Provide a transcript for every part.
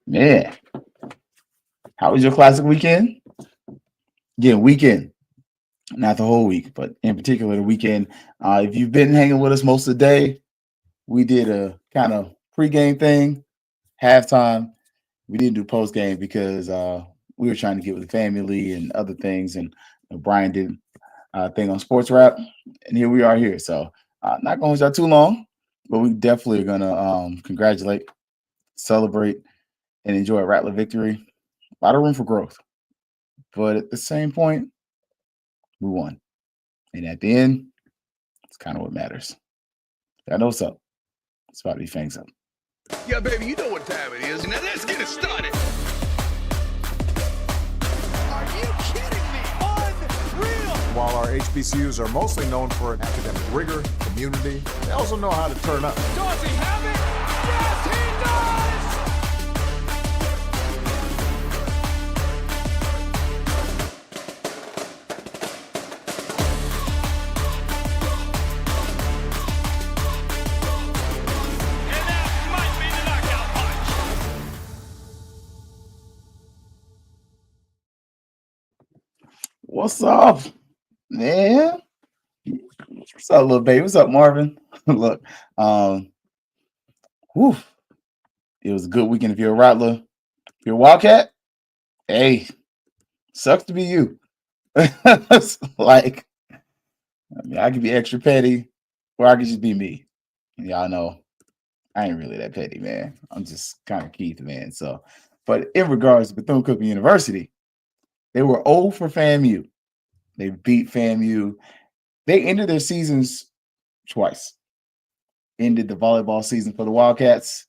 Man, how was your classic weekend? Yeah, weekend, not the whole week, but in particular the weekend. If you've been hanging with us most of the day, we did a kind of pregame thing, halftime. We didn't do postgame because we were trying to get with the family and other things, and Brian did a thing on sports rap, and here we are here. So not going to hold y'all too long, but we definitely are gonna congratulate, celebrate, and enjoy a Rattler victory. A lot of room for growth, but at the same point, we won. And at the end, it's kind of what matters. I know what's up. It's about to be Fangs up. Yeah, baby, you know what time it is. Now let's get it started. Are you kidding me? Unreal! While our HBCUs are mostly known for academic rigor, community, they also know how to turn up. Does he have it? Yes, he does! And that might be the knockout punch. What's up, man? What's up, little baby? What's up, Marvin? Look, whew, it was a good weekend if you're a Rattler. If you're a Wildcat, hey, sucks to be you. Like, I mean, I could be extra petty, or I could just be me. And y'all know I ain't really that petty, man. I'm just kind of Keith, man. So, but in regards to Bethune Cookman University, they were 0 for FAMU. They beat FAMU. They ended their seasons twice. Ended the volleyball season for the Wildcats,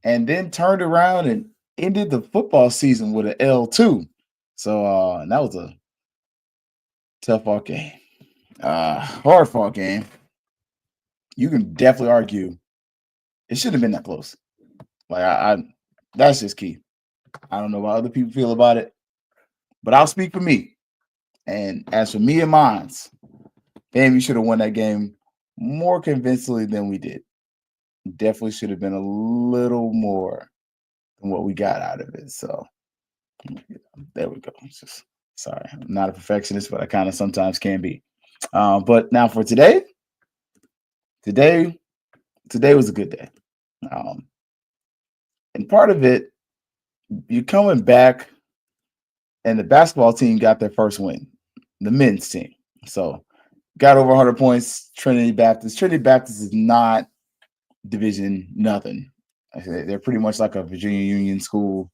and then turned around and ended the football season with an L2. So that was a tough fought game. Hard fought game. You can definitely argue it shouldn't have been that close. Like I that's just key. I don't know how other people feel about it, but I'll speak for me. And as for me and mine's, FAMU should have won that game more convincingly than we did. Definitely should have been a little more than what we got out of it. So there we go. It's just sorry, I'm not a perfectionist, but I kind of sometimes can be. But now for today was a good day. And part of it, you're coming back, and the basketball team got their first win, the men's team. So got over 100 points. Trinity Baptist. Trinity Baptist is not division nothing. They're pretty much like a Virginia Union school.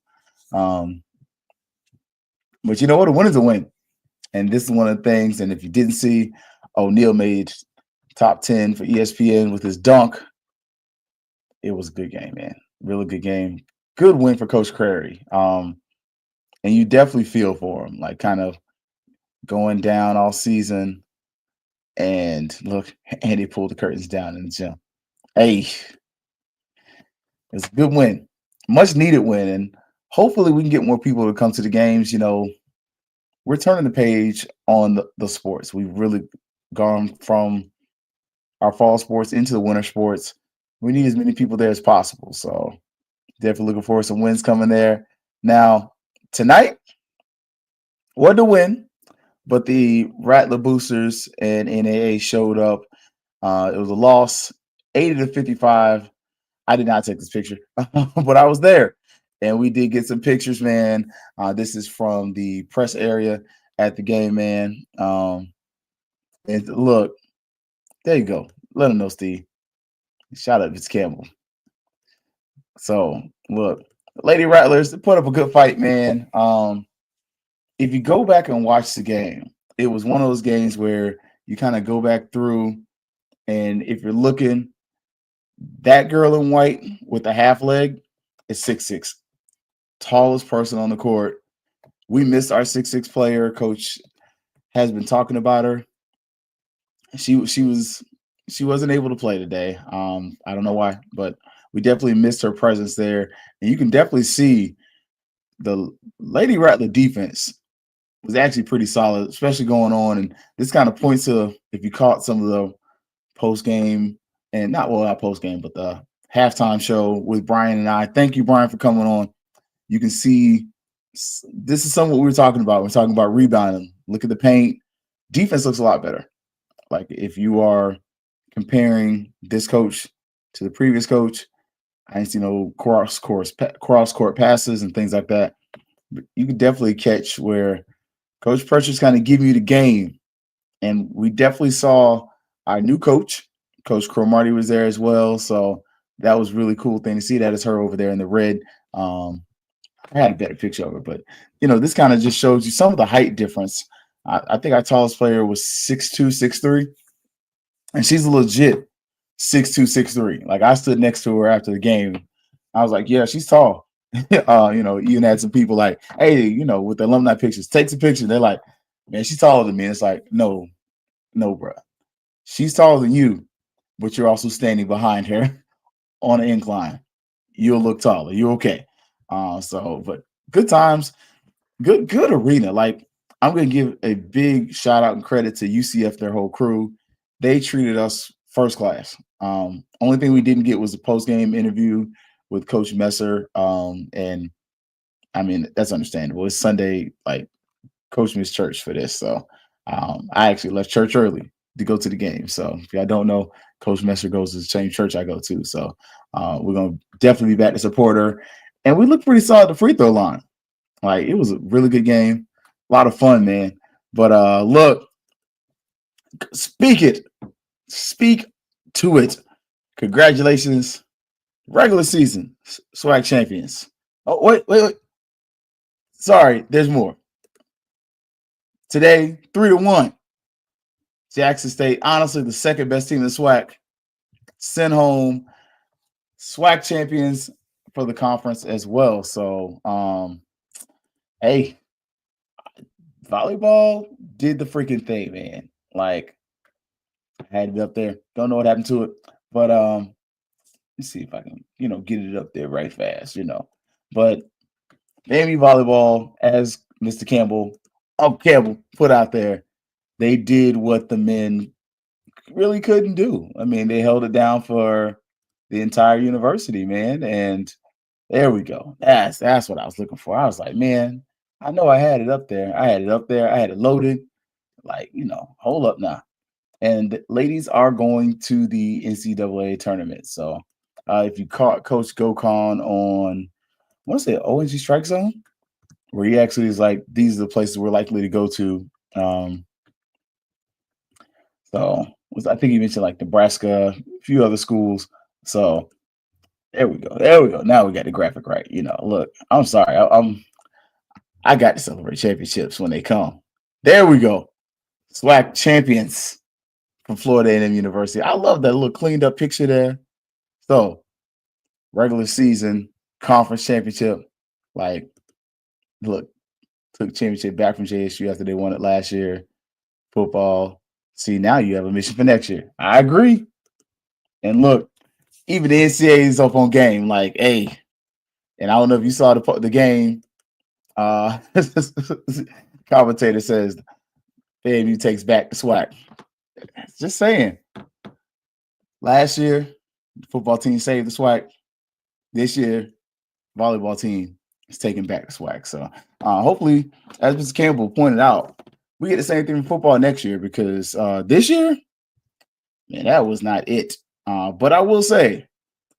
But you know what? A win is a win. And this is one of the things. And if you didn't see, O'Neal made top 10 for ESPN with his dunk. It was a good game, man. Really good game. Good win for Coach Crary. And you definitely feel for him, like kind of going down all season. And look, Andy pulled the curtains down in the gym. Hey, it's a good win. Much needed win. And hopefully we can get more people to come to the games. You know, we're turning the page on the sports. We've really gone from our fall sports into the winter sports. We need as many people there as possible. So definitely looking forward to some wins coming there. Now, tonight, what to win, but the Rattler Boosters and NAA showed up. It was a loss, 80-55. I did not take this picture, but I was there. And we did get some pictures, man. This is from the press area at the game, man. And look, there you go. Let him know, Steve. Shout out to Campbell. So, look, Lady Rattlers put up a good fight, man. If you go back and watch the game, it was one of those games where you kind of go back through, and if you're looking, that girl in white with the half leg is 6'6", tallest person on the court. We missed our 6'6" player. Coach has been talking about her. She wasn't able to play today. I don't know why, but we definitely missed her presence there. And you can definitely see the Lady Rattler defense was actually pretty solid, especially going on. And this kind of points to, if you caught some of the post-game, and not post-game, but the halftime show with Brian and I. Thank you, Brian, for coming on. You can see this is some of what we were talking about. We're talking about rebounding. Look at the paint. Defense looks a lot better. Like if you are comparing this coach to the previous coach, I ain't seen no cross court passes and things like that. But you can definitely catch where Coach Pressure's kind of giving you the game. And we definitely saw our new coach, Coach Cromartie, was there as well. So that was really cool thing to see. That is her over there in the red. I had a better picture of her, but this kind of just shows you some of the height difference. I think our tallest player was 6'2", 6'3", and she's a legit 6'2", 6'3". Like I stood next to her after the game. I was like, yeah, she's tall. Even had some people like, hey, with the alumni pictures, take some picture. They're like, man, she's taller than me. And it's like, no, bro. She's taller than you, but you're also standing behind her on an incline. You'll look taller. You're okay. But good times, good arena. Like I'm going to give a big shout out and credit to UCF, their whole crew. They treated us first class. Only thing we didn't get was a post-game interview with Coach Messer. And I mean, that's understandable. It's Sunday, like Coach missed church for this. So I actually left church early to go to the game. So if y'all don't know, Coach Messer goes to the same church I go to. So we're going to definitely be back to support her. And we looked pretty solid at the free throw line. Like, it was a really good game. A lot of fun, man. But look, speak to it. Congratulations. Regular season SWAC champions. Oh, wait. Sorry, there's more. Today, 3-1. Jackson State, honestly, the second best team in the SWAC. Sent home SWAC champions for the conference as well. So, hey, volleyball did the freaking thing, man. Like, I had it up there. Don't know what happened to it, but let's see if I can, get it up there right fast, But FAMU volleyball, as Mr. Campbell put out there, they did what the men really couldn't do. I mean, they held it down for the entire university, man, and there we go. That's what I was looking for. I was like, man, I know I had it up there. I had it loaded. Like, hold up now. And ladies are going to the NCAA tournament. So if you caught Coach Gokon on, I want to say ONG Strike Zone, where he actually is like, these are the places we're likely to go to. I think he mentioned like Nebraska, a few other schools. So there we go. Now we got the graphic right. Look, I'm sorry. I got to celebrate championships when they come. There we go. SWAC champions from Florida A&M University. I love that little cleaned up picture there. So regular season, conference championship. Like, look, took championship back from JSU after they won it last year. Football. See, now you have a mission for next year. I agree. And look, even the NCAA is up on game. Like, hey, and I don't know if you saw the game. Commentator says FAMU takes back the SWAC. Just saying. Last year, the football team saved the SWAC. This year, volleyball team is taking back the SWAC. So hopefully, as Mr. Campbell pointed out, we get the same thing in football next year because this year, man, that was not it. But I will say,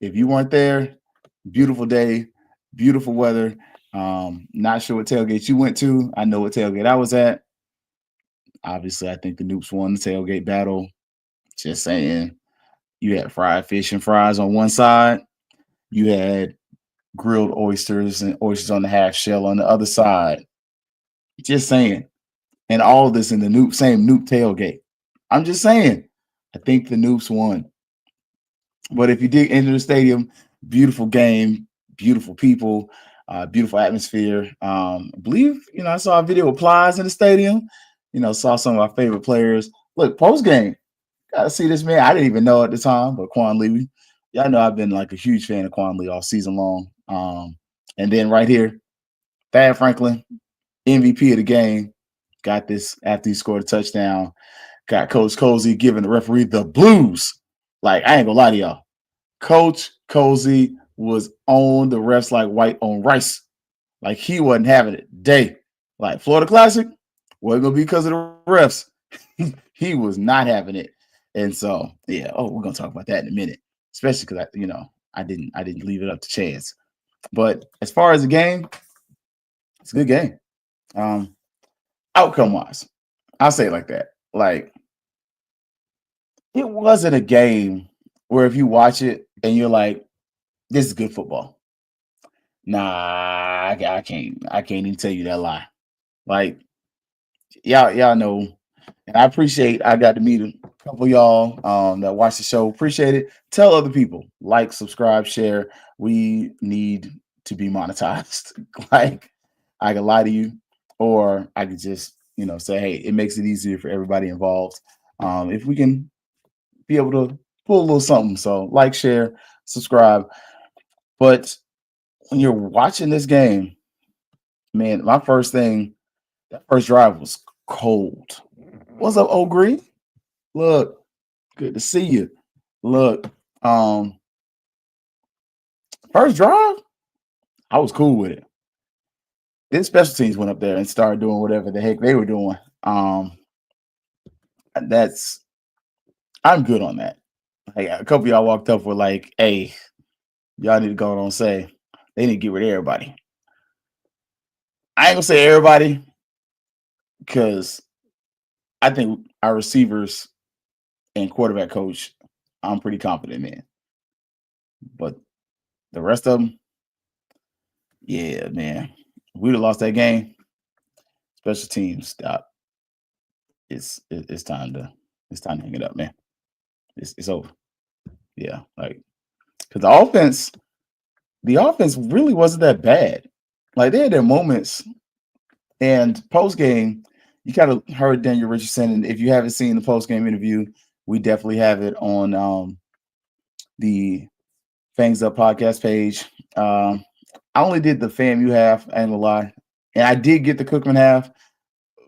if you weren't there, beautiful day, beautiful weather. Not sure what tailgate you went to. I know what tailgate I was at. Obviously, I think the Noops won the tailgate battle. Just saying. You had fried fish and fries on one side. You had grilled oysters and oysters on the half shell on the other side. Just saying. And all of this in the same Noop tailgate. I'm just saying. I think the Noops won. But if you did enter the stadium, beautiful game, beautiful people, beautiful atmosphere. I believe, I saw a video of Plies in the stadium. Saw some of our favorite players. Look, post game, got to see this man. I didn't even know at the time, but Quan Lee. Y'all know I've been like a huge fan of Quan Lee all season long. And then right here, Thad Franklin, MVP of the game, got this after he scored a touchdown. Got Coach Cozy giving the referee the blues. Like, I ain't gonna lie to y'all. Coach Cozy was on the refs like white on rice Like he wasn't having it today. Like Florida Classic, wasn't gonna be because of the refs. He was not having it. And so, yeah, we're gonna talk about that in a minute, especially because I didn't leave it up to chance. But as far as the game, it's a good game. Outcome wise, I'll say it like that. Like it wasn't a game where if you watch it and you're like, this is good football. Nah, I can't even tell you that lie. Like y'all know, and I appreciate I got to meet a couple of y'all that watch the show. Appreciate it. Tell other people, like, subscribe, share. We need to be monetized. Like I can lie to you, or I could just say, hey, it makes it easier for everybody involved. If we can be able to pull a little something. So like, share, subscribe. But when you're watching this game, man, my first thing, that first drive was cold. What's up, Old Green? Look, good to see you. Look, first drive, I was cool with it. Then special teams went up there and started doing whatever the heck they were doing. I'm good on that. Like, a couple of y'all walked up with like, hey, y'all need to go on and say they need to get rid of everybody. I ain't gonna say everybody because I think our receivers and quarterback coach, I'm pretty confident in. But the rest of them, yeah, man. We'd have lost that game. Special teams stop. It's time to hang it up, man. It's over. Yeah, like because the offense really wasn't that bad. Like they had their moments, and post game, you kind of heard Daniel Richardson. And if you haven't seen the post game interview, we definitely have it on the Fangs Up podcast page. I only did the FAMU half, I ain't gonna lie. And I did get the Cookman half,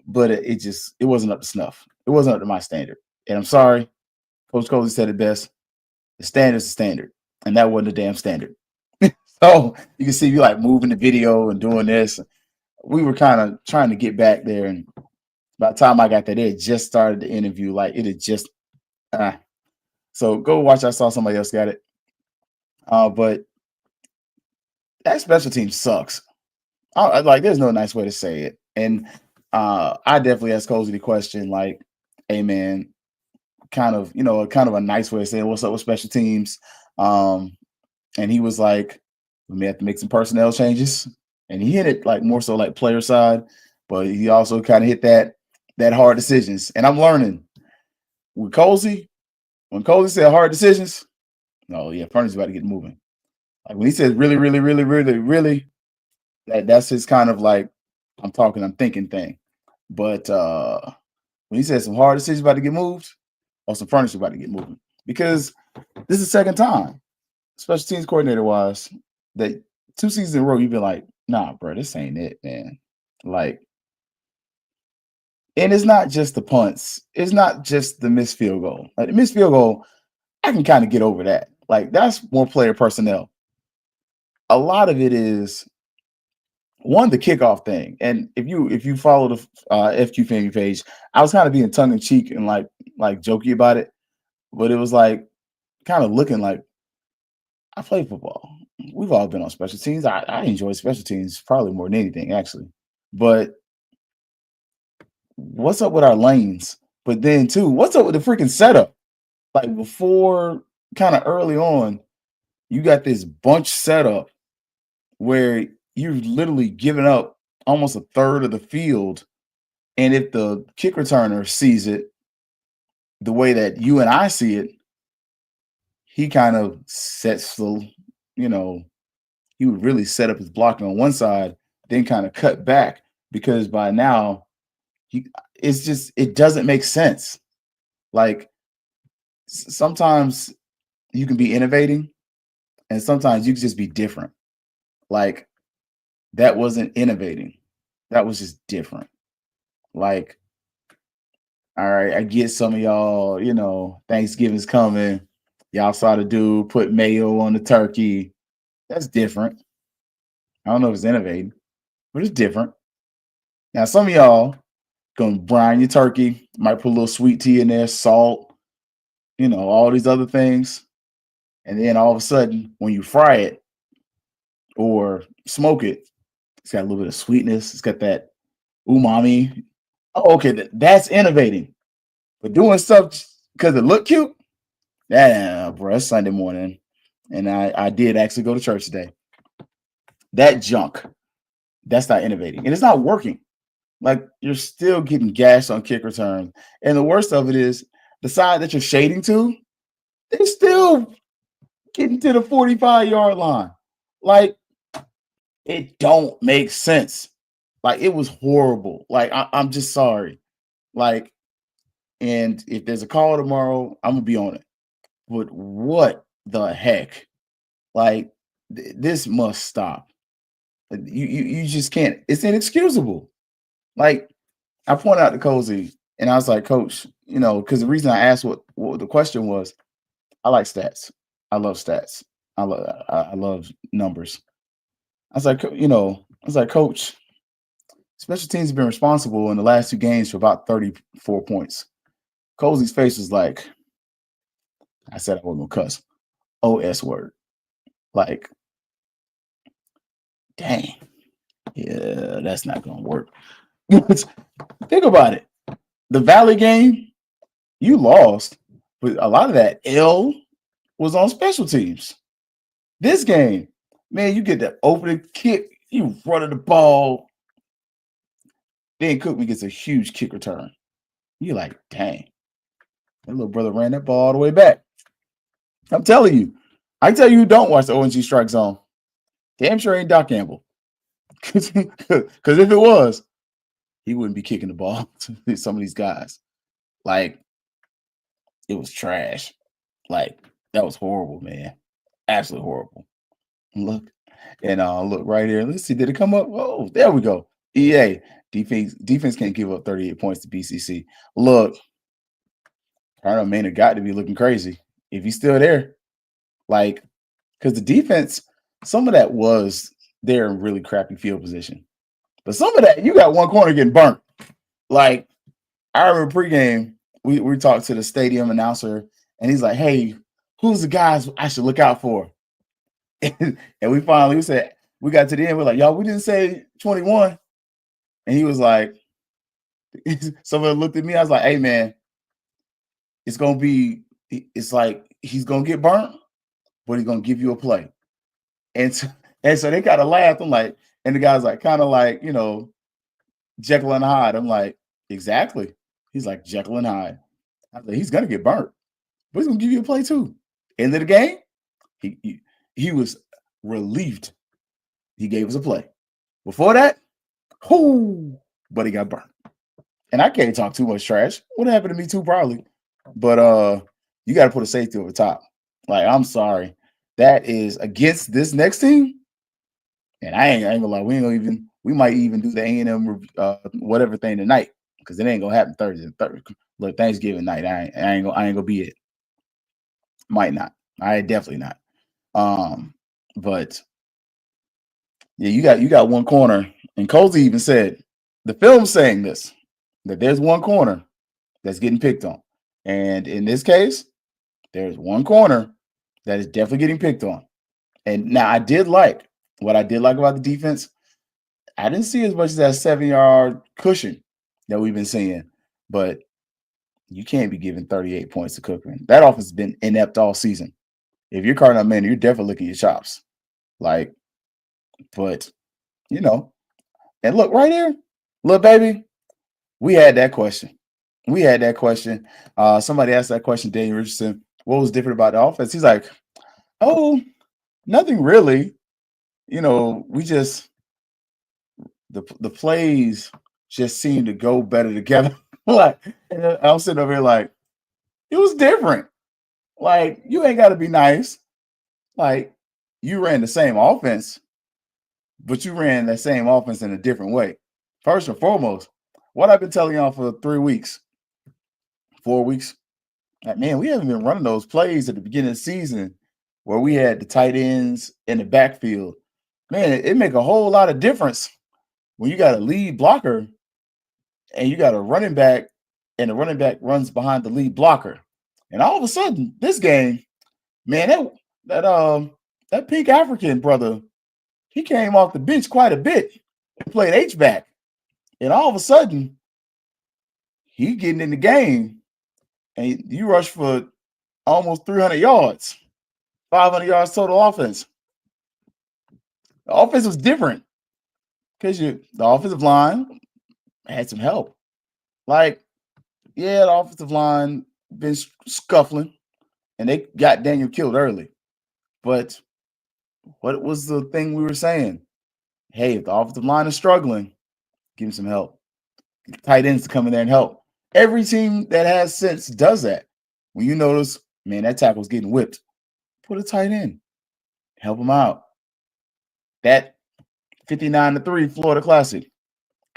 but it wasn't up to snuff. It wasn't up to my standard. And I'm sorry. Coach Coley said it best. The standard's the standard. And that wasn't a damn standard. So you can see me like moving the video and doing this. We were kind of trying to get back there. And by the time I got there, they had just started the interview. Like it had just so go watch. I saw somebody else got it. But that special team sucks. Like, there's no nice way to say it. And I definitely asked Cozy the question, like, hey, man, kind of a nice way of saying what's up with special teams. And he was like, we may have to make some personnel changes. And he hit it like more so like player side, but he also kind of hit that hard decisions. And I'm learning with Cozy, when Cozy said hard decisions, no, yeah, Furney's about to get moving. Like when he says really, really, really, really, really, that's his kind of like I'm thinking thing. But when he says some hard decisions about to get moved, or some furniture about to get moving, because this is the second time, special teams coordinator wise, that 2 seasons in a row you've been like, nah, bro, this ain't it, man. Like, and it's not just the punts, it's not just the missed field goal. Like the missed field goal, I can kind of get over that. Like that's more player personnel. A lot of it is one, the kickoff thing. And if you follow the FQ family page, I was kind of being tongue in cheek and like jokey about it, but it was like kind of looking like I play football. We've all been on special teams. I enjoy special teams probably more than anything, actually. But what's up with our lanes? But then too, what's up with the freaking setup? Like before, kind of early on, you got this bunch setup where you're literally giving up almost a third of the field. And if the kick returner sees it the way that you and I see it, he kind of sets the, he would really set up his blocking on one side, then kind of cut back because by now it doesn't make sense. Like sometimes you can be innovating and sometimes you can just be different. Like that wasn't innovating. That was just different. Like, all right, I get some of y'all, Thanksgiving's coming. Y'all saw the dude put mayo on the turkey. That's different. I don't know if it's innovating. but it's different. Now, some of y'all gonna brine your turkey, might put a little sweet tea in there, salt, all these other things. And then all of a sudden, when you fry it or smoke it, it's got a little bit of sweetness. It's got that umami. Oh, okay, that's innovating. But doing stuff because it look cute, bro, it's Sunday morning. And I did actually go to church today. That junk, that's not innovating. And it's not working. Like, you're still getting gashed on kick returns. And the worst of it is the side that you're shading to, they're still getting to the 45-yard line. Like, it don't make sense. Like, it was horrible. Like, I'm just sorry. Like, and if there's a call tomorrow, I'm gonna be on it. But what the heck? Like, this must stop. You just can't. It's inexcusable. Like, I pointed out to Cozy, and I was like, Coach, because the reason I asked what the question was, I like stats. I love stats. I love numbers. I was like, Coach, special teams have been responsible in the last 2 games for about 34 points. Cozy's face was like, I said I wasn't gonna cuss. OS word. Like, dang. Yeah, that's not gonna work. Think about it. The Valley game, you lost, but a lot of that L was on special teams. This game, man, you get that opening kick, you running the ball. Then Cookman gets a huge kick return. You're like, dang, that little brother ran that ball all the way back. I'm telling you, I tell you who don't watch the ONG Strike Zone. Damn sure ain't Doc Campbell. Because if it was, he wouldn't be kicking the ball to some of these guys. Like, it was trash. Like, that was horrible, man. Absolutely horrible. Look, and look right here. Let's see, did it come up? Oh, there we go. EA, defense can't give up 38 points to BCC. Look, Colonel Maynard got to be looking crazy if he's still there. Like, because the defense, some of that was there in really crappy field position. But some of that, you got one corner getting burnt. Like, I remember pregame, we talked to the stadium announcer, and he's like, hey, who's the guys I should look out for? And we said, we got to the end, we're like, y'all, we didn't say 21. And he was like, someone looked at me, I was like, hey, man, it's like he's going to get burnt, but he's going to give you a play. And so they kind of laughed. I'm like, and the guy's like, kind of like, Jekyll and Hyde. I'm like, exactly. He's like Jekyll and Hyde. I was like, he's going to get burnt, but he's going to give you a play too. End of the game, he was relieved. He gave us a play. Before that, but he got burnt. And I can't talk too much trash. What happened to me too, probably. But you got to put a safety over top. Like, I'm sorry. That is against this next team. And I ain't gonna lie, we might even do the A&M whatever thing tonight, because it ain't gonna happen Thursday. Look, Thanksgiving night, I ain't gonna be it. Might not. I definitely not. But yeah, you got one corner, and Cozy even said the film's saying this, that there's one corner that's getting picked on, and in this case, there's one corner that is definitely getting picked on. And now what I did like about the defense, I didn't see as much as that 7-yard cushion that we've been seeing, but you can't be giving 38 points to Cookman. That offense has been inept all season. If you're Cardinal Man, you're definitely licking your chops. Like, but, and look right here, look, baby, we had that question. Somebody asked that question, Daniel Richardson, what was different about the offense? He's like, oh, nothing really. We just the plays just seem to go better together. Like, and I'm sitting over here like, it was different. Like, you ain't got to be nice. Like, you ran the same offense, but you ran that same offense in a different way. First and foremost, what I've been telling y'all for 4 weeks, like, man, we haven't been running those plays at the beginning of the season where we had the tight ends in the backfield. Man, it make a whole lot of difference when you got a lead blocker and you got a running back, and the running back runs behind the lead blocker, and all of a sudden, this game, man, that pink African brother, he came off the bench quite a bit and played H-back, and all of a sudden, he getting in the game, and you rush for almost 300 yards, 500 yards total offense. The offense was different because the offensive line had some help. Like, yeah, the offensive line been scuffling, and they got Daniel killed early. But what was the thing we were saying? Hey, if the offensive line is struggling, give him some help. Tight ends to come in there and help. Every team that has sense does that. When you notice, man, that tackle's getting whipped, put a tight end. Help him out. That 59-3 Florida Classic.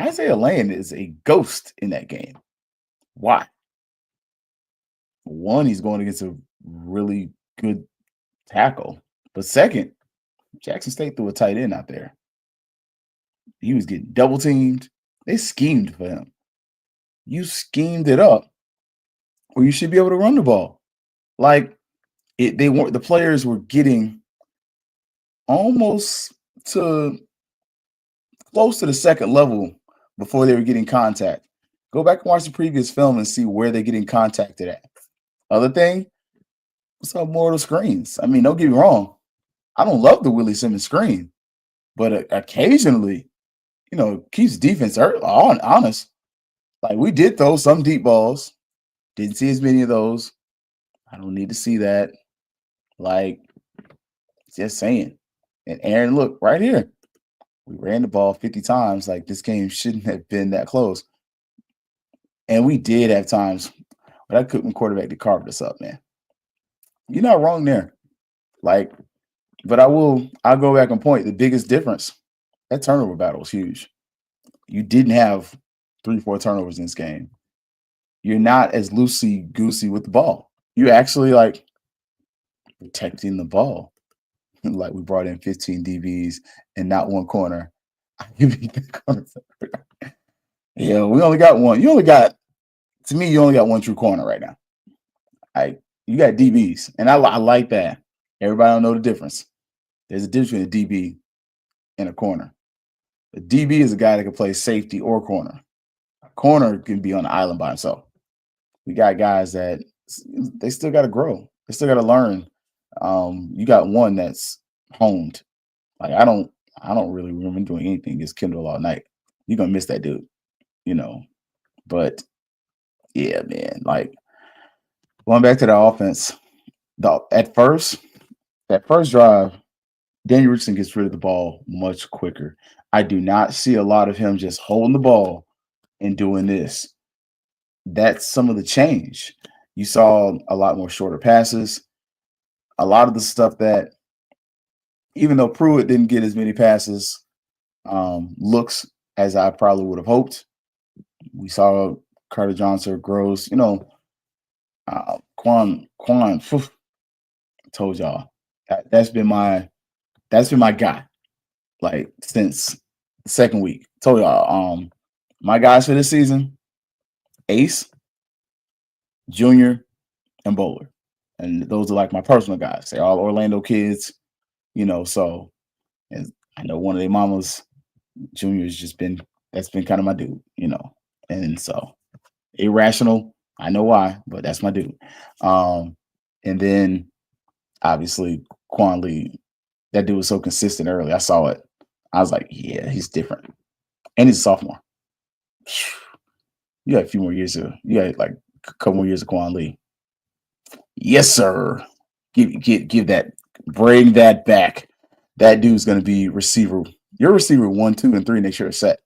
Isaiah Land is a ghost in that game. Why? One, he's going against a really good tackle. But second, Jackson State threw a tight end out there. He was getting double teamed. They schemed for him. You schemed it up, or you should be able to run the ball. Like the players were getting almost to close to the second level before they were getting contact. Go back and watch the previous film and see where they're getting contacted at. Other thing, what's up more of the screens? I mean, don't get me wrong. I don't love the Willie Simmons screen, but occasionally, keeps defense honest. Like, we did throw some deep balls. Didn't see as many of those. I don't need to see that. Like, just saying. And Aaron, look, right here. We ran the ball 50 times. Like, this game shouldn't have been that close. And we did have times where that Cookman quarterback to carve us up, man. You're not wrong there. Like, but I'll go back and point. The biggest difference, that turnover battle was huge. You didn't have 3-4 turnovers in this game. You're not as loosey-goosey with the ball. You're actually, like, protecting the ball. Like, we brought in 15 DBs and not one corner. Yeah, we only got one. You only got one true corner right now. You got DBs, and I like that. Everybody don't know the difference. There's a difference between a DB and a corner. A DB is a guy that can play safety or corner. A corner can be on the island by himself. We got guys that they still got to grow. They still got to learn. You got one that's honed. Like, I don't really remember doing anything against Kendall all night. You're gonna miss that dude, But yeah, man. Like, going back to the offense, that first drive, Daniel Richardson gets rid of the ball much quicker. I do not see a lot of him just holding the ball and doing this. That's some of the change. You saw a lot more shorter passes. A lot of the stuff that, even though Pruitt didn't get as many passes, looks as I probably would have hoped. We saw Carter Johnson, Groves, Quan. Told y'all that's been my guy, like, since the second week. Told y'all, my guys for this season: Ace, Junior, and Bowler, and those are like my personal guys. They're all Orlando kids, So, and I know one of their mamas, Junior, that's been kind of my dude, and so irrational. I know why, but that's my dude. And then obviously Quan Lee, that dude was so consistent early. I saw it. I was like, yeah, he's different. And he's a sophomore. You got a few more years you got like a couple more years of Quan Lee. Yes, sir. Give that, bring that back. That dude's gonna be receiver. Your receiver 1, 2, and 3 next year is set.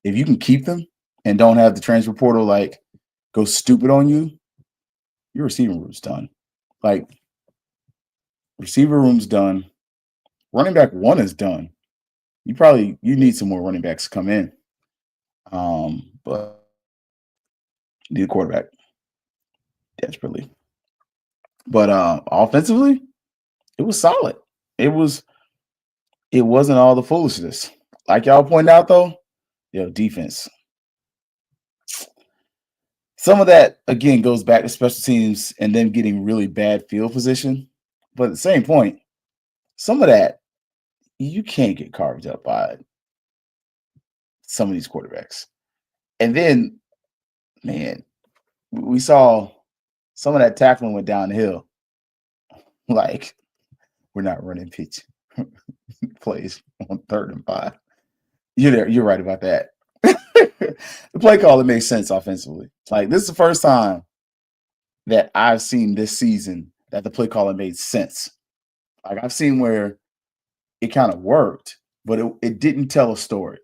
If you can keep them and don't have the transfer portal like go stupid on you, your receiving room's done. Like, receiver room's done. Running back 1 is done. You need some more running backs to come in. But need a quarterback desperately. But offensively, it was solid. It wasn't all the foolishness. Like y'all pointed out, though, defense. Some of that, again, goes back to special teams and them getting really bad field position. But at the same point, some of that, you can't get carved up by some of these quarterbacks. And then, man, we saw some of that tackling went down the hill. Like, we're not running pitch plays on 3rd and 5. You're right about that. The play call, it makes sense offensively. Like, this is the first time that I've seen this season that the play caller made sense. Like, I've seen where it kind of worked, but it didn't tell a story.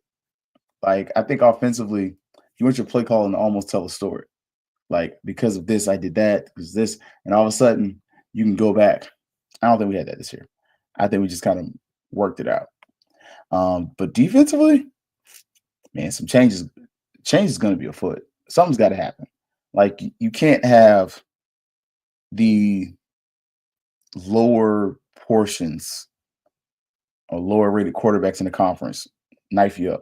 Like, I think offensively, you want your play calling to almost tell a story. Like, because of this, I did that, because this, and all of a sudden, you can go back. I don't think we had that this year. I think we just kind of worked it out. But defensively, man, some changes is going to be afoot. Something's got to happen. Like, you can't have the lower portions or lower rated quarterbacks in the conference knife you up.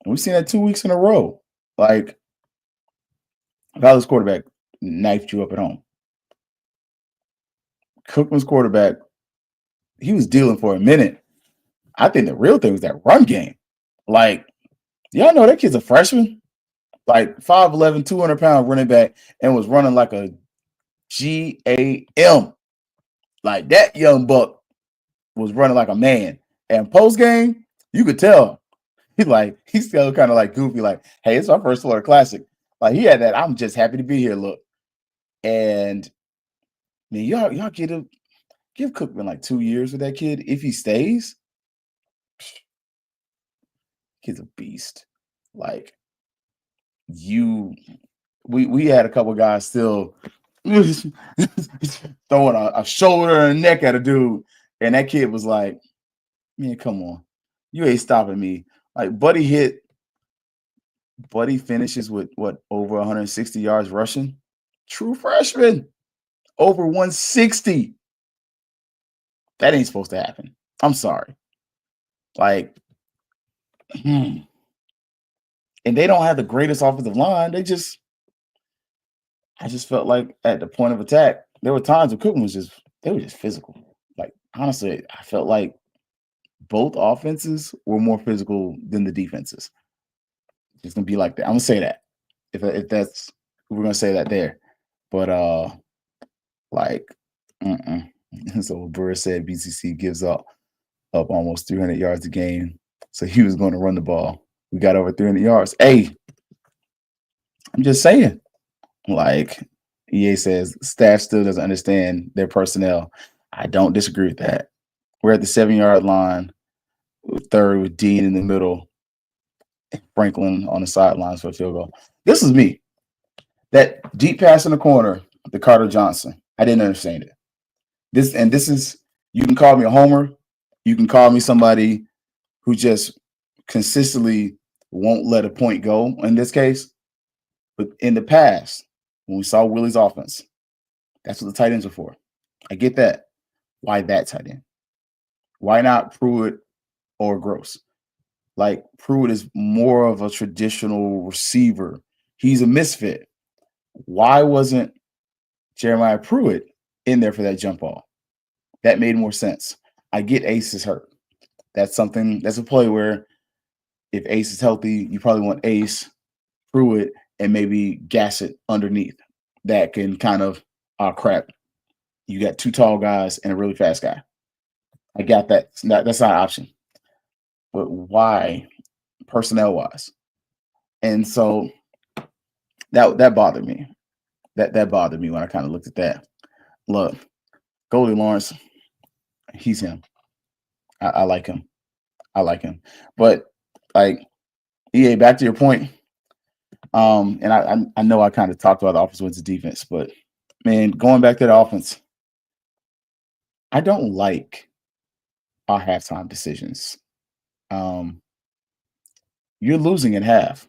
And we've seen that 2 weeks in a row. Like, Valley's quarterback knifed you up at home. Cookman's quarterback, he was dealing for a minute. I think the real thing was that run game. Like, y'all know that kid's a freshman? Like, 5'11", 200-pound running back, and was running like a GAM. Like, that young buck was running like a man. And post-game, you could tell. He's still kind of like goofy, like, hey, it's our first Florida Classic. Like, he had that I'm just happy to be here look. And man, y'all give Cookman like 2 years with that kid. If he stays, kid's a beast. Like, we had a couple guys still throwing a shoulder and a neck at a dude, and that kid was like, man, come on, you ain't stopping me. Like, Buddy finishes with over 160 yards rushing. True freshman, over 160. That ain't supposed to happen. I'm sorry. Like, and they don't have the greatest offensive line. I just felt like at the point of attack, there were times when Cookman they were just physical. Like, honestly, I felt like both offenses were more physical than the defenses. It's gonna be like that. I'm gonna say that. If we're gonna say that there. But so what Burr said, BCC gives up almost 300 yards a game. So he was going to run the ball. We got over 300 yards. Hey, I'm just saying. Like, EA says, staff still doesn't understand their personnel. I don't disagree with that. We're at the 7-yard line, 3rd with Dean in the middle, Franklin on the sidelines for a field goal. This is me. That deep pass in the corner, the Carter Johnson. I didn't understand it. This is, you can call me a homer. You can call me somebody who just consistently won't let a point go in this case. But in the past, when we saw Willie's offense, that's what the tight ends are for. I get that. Why that tight end? Why not Pruitt or Gross? Like, Pruitt is more of a traditional receiver. He's a misfit. Why wasn't Jeremiah Pruitt in there for that jump ball? That made more sense. I get Ace is hurt. That's a play where if Ace is healthy, you probably want Ace, Pruitt, and maybe Gassett underneath. That can kind of, crap. You got 2 tall guys and a really fast guy. I got that. That's not an option. But why, personnel-wise? And so that bothered me. That bothered me when I kind of looked at that. Look, Goldie Lawrence, he's him. I like him. But, like, EA, back to your point. And I know I kind of talked about the offense wins the defense, but, man, going back to the offense, I don't like our halftime decisions. You're losing at half.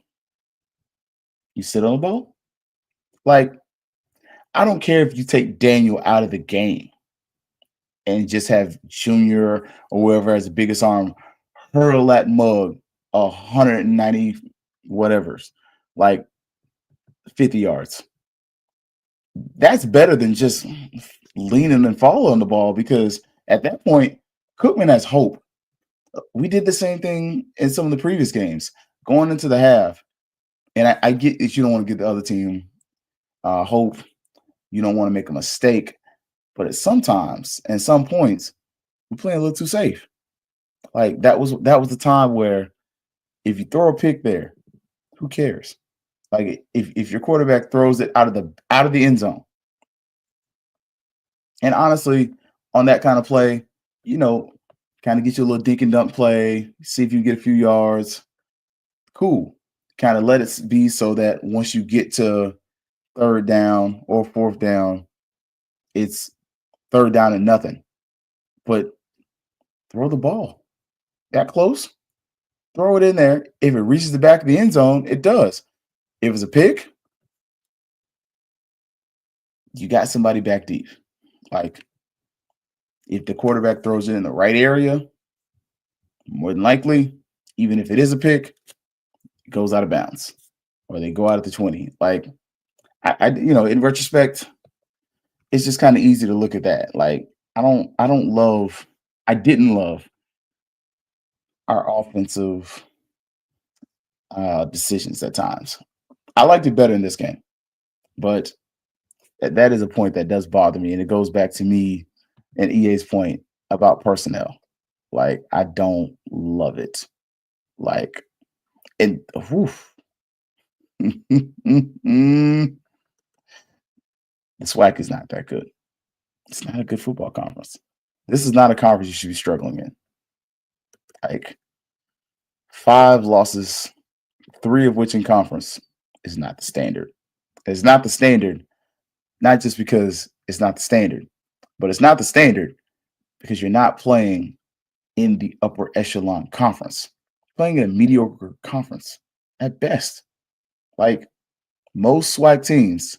You sit on the boat? Like, I don't care if you take Daniel out of the game and just have Junior or whoever has the biggest arm hurl that mug 190 whatever's like 50 yards. That's better than just leaning and following the ball, because at that point, Cookman has hope. We did the same thing in some of the previous games going into the half. And I get that you don't want to give the other team hope. You don't want to make a mistake. But at some points, we're playing a little too safe. Like that was the time where if you throw a pick there, who cares? Like if your quarterback throws it out of the end zone. And honestly, on that kind of play, kind of get you a little dink and dunk play, see if you can get a few yards. Cool. Kind of let it be so that once you get to third down or fourth down, it's third down and nothing. But throw the ball. That close, throw it in there. If it reaches the back of the end zone, it does. If it's a pick, you got somebody back deep. Like, if the quarterback throws it in the right area, more than likely, even if it is a pick, it goes out of bounds or they go out at the 20. Like, in retrospect, it's just kind of easy to look at that. Like, I didn't love our offensive decisions at times. I liked it better in this game, but that is a point that does bother me, and it goes back to me and EA's point about personnel. Like, I don't love it. Like, and the SWAC is not that good. It's not a good football conference. This is not a conference you should be struggling in. Like, 5 losses, 3 of which in conference, is not the standard. It's not the standard, not just because it's not the standard, but it's not the standard because you're not playing in the upper echelon conference. You're playing in a mediocre conference at best. Like, most SWAC teams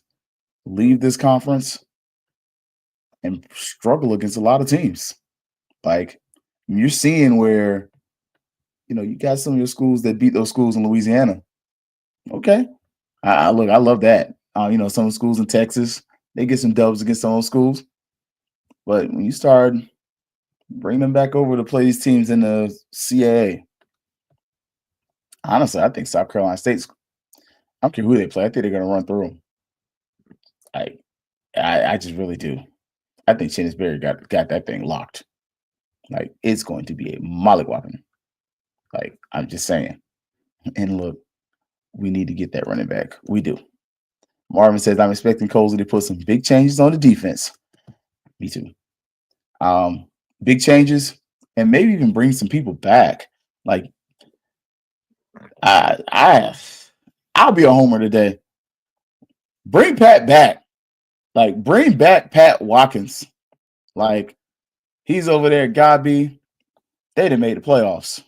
leave this conference and struggle against a lot of teams. Like, you're seeing where, you got some of your schools that beat those schools in Louisiana. Okay. I love that. Some schools in Texas, they get some dubs against some of those schools. But when you start bringing them back over to play these teams in the CAA, honestly, I think South Carolina State's, I don't care who they play, I think they're going to run through them. I just really do. I think Chennisberry got that thing locked. Like, it's going to be a mollywhopping. Like, I'm just saying. And look, we need to get that running back. We do. Marvin says, I'm expecting Colsey to put some big changes on the defense. Me too. Big changes, and maybe even bring some people back. Like, I'll be a homer today. Bring Pat back. Like, bring back Pat Watkins. Like, he's over there at Godby. They'd have made the playoffs.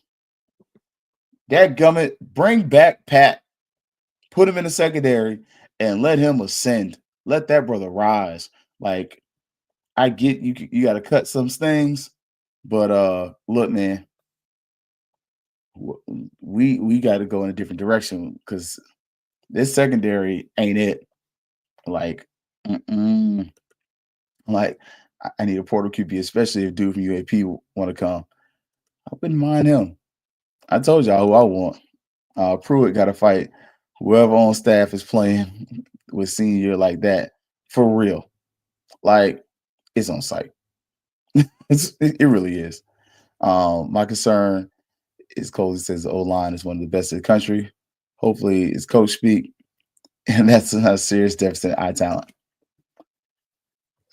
Dadgummit, bring back Pat. Put him in the secondary and let him ascend. Let that brother rise. Like, I get you got to cut some things, but look, man, we got to go in a different direction because this secondary ain't it. Like, like, I need a portal QB, especially if dude from UAP want to come. I wouldn't mind him. I told y'all who I want. Pruitt got to fight whoever on staff is playing with senior year like that for real. Like, it's on site. It really is. My concern is Coley says the O-line is one of the best in the country. Hopefully it's coach speak, and that's a serious deficit in eye talent.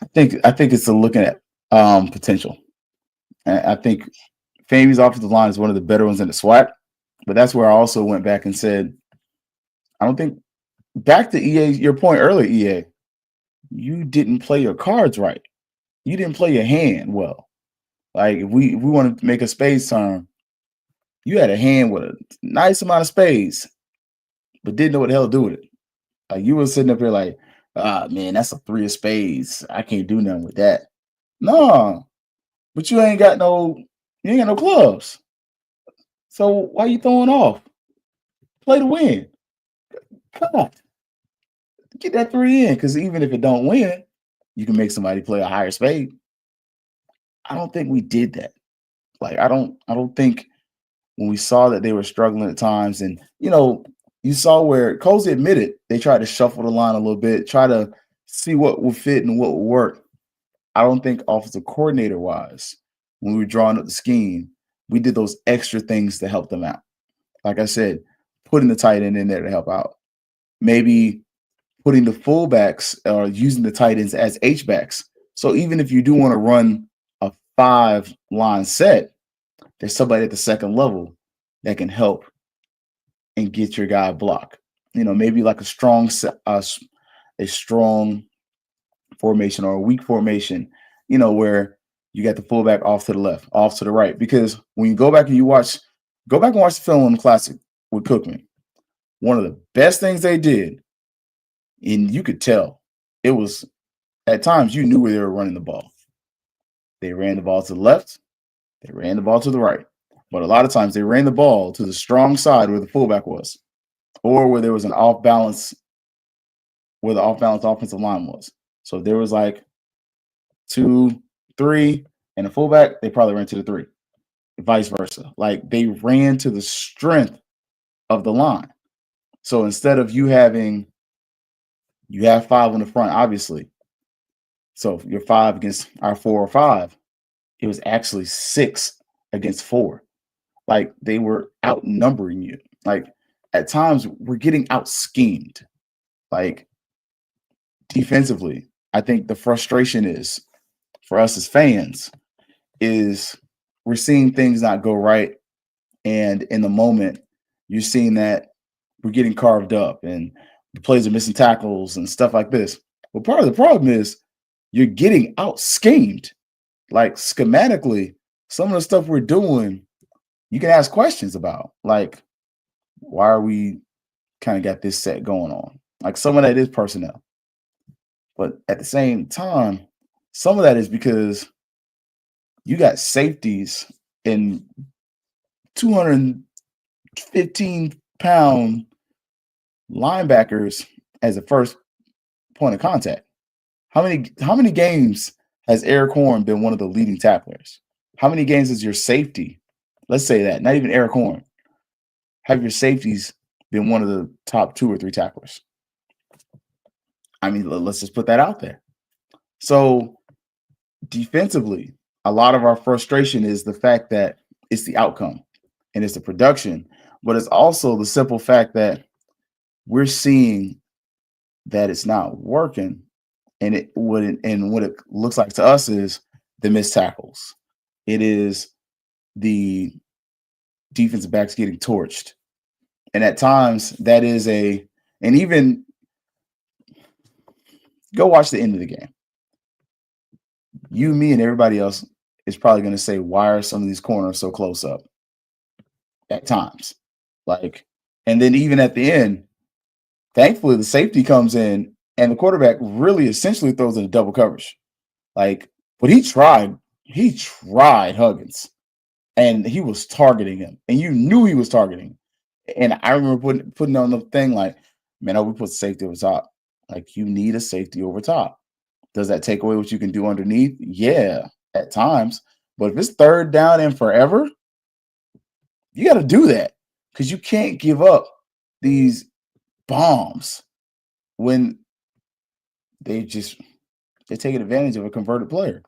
I think it's a looking at potential. And I think FAMU's offensive line is one of the better ones in the SWAC, but that's where I also went back and said, I don't think back to EA, your point earlier, EA, you didn't play your cards right. You didn't play your hand well. Like, if we wanted to make a spades turn, you had a hand with a nice amount of spades, but didn't know what the hell to do with it. Like, you were sitting up here like, man, that's a 3 of spades. I can't do nothing with that. No, but you ain't got no clubs. So why you throwing off? Play to win. Come on. Get that 3 in, because even if it don't win, you can make somebody play a higher spade. I don't think we did that. Like, I don't think when we saw that they were struggling at times, and you saw where Cozy admitted they tried to shuffle the line a little bit, try to see what would fit and what would work. I don't think offensive coordinator wise, when we were drawing up the scheme, we did those extra things to help them out. Like I said, putting the tight end in there to help out. Maybe putting the fullbacks or using the tight ends as H-backs. So even if you do want to run a 5-line set, there's somebody at the second level that can help and get your guy block. Maybe like a strong formation or a weak formation, where you got the fullback off to the left, off to the right. Because when you go back and watch the film on the Classic with Cookman, one of the best things they did, and you could tell, it was at times you knew where they were running the ball. They ran the ball to the left, they ran the ball to the right. But a lot of times they ran the ball to the strong side where the fullback was, or where there was an off-balance, where the off-balance offensive line was. So if there was like 2, 3, and a fullback, they probably ran to the 3, vice versa. Like, they ran to the strength of the line. So instead of you have 5 on the front, obviously. So if you're 5 against our 4 or 5, it was actually 6 against 4. Like, they were outnumbering you. Like, at times we're getting out schemed. Like, defensively, I think the frustration is for us as fans is we're seeing things not go right. And in the moment, you're seeing that we're getting carved up and the plays are missing tackles and stuff like this. But part of the problem is you're getting out schemed. Like, schematically, some of the stuff we're doing, you can ask questions about. Like, why are we kind of got this set going on? Like, some of that is personnel. But at the same time, some of that is because you got safeties and 215-pound linebackers as a first point of contact. How many games has Eric Horn been one of the leading tacklers? How many games has your safety, let's say that, not even Eric Horn, have your safeties been one of the top 2 or 3 tacklers? I mean, let's just put that out there. So defensively, a lot of our frustration is the fact that it's the outcome and it's the production, but it's also the simple fact that we're seeing that it's not working. And what it looks like to us is the missed tackles. It is the defensive backs getting torched. And at times that is and even go watch the end of the game. You, me, and everybody else is probably going to say, why are some of these corners so close up? At times. Like, and then even at the end, thankfully the safety comes in and the quarterback really essentially throws in a double coverage. Like, but he tried Huggins and he was targeting him and you knew he was targeting. And I remember putting on the thing like, man, we put safety over top. Like, you need a safety over top. Does that take away what you can do underneath? Yeah, at times. But if it's third down and forever, you got to do that because you can't give up these bombs when they're taking advantage of a converted player.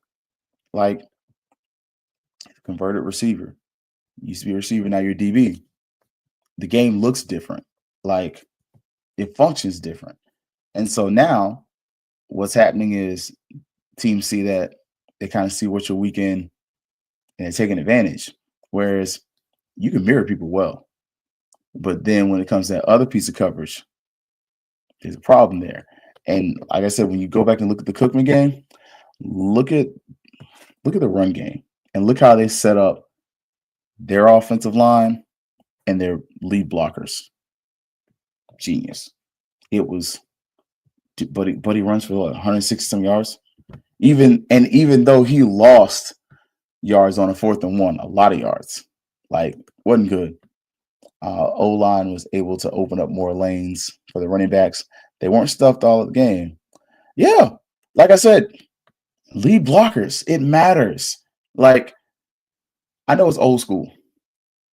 Like, converted receiver. Used to be a receiver, now you're DB. The game looks different. Like, it functions different. And so now what's happening is teams see that, they kind of see what you're weak in and they're taking advantage. Whereas you can mirror people well. But then when it comes to that other piece of coverage, there's a problem there. And like I said, when you go back and look at the Cookman game, look at the run game and look how they set up their offensive line and their lead blockers. Genius. It was, but he runs for 160 some yards. Even though he lost yards on a 4th and 1, a lot of yards, like, wasn't good. O-line was able to open up more lanes for the running backs. They weren't stuffed all of the game. Yeah, like I said, lead blockers. It matters. Like, I know it's old school,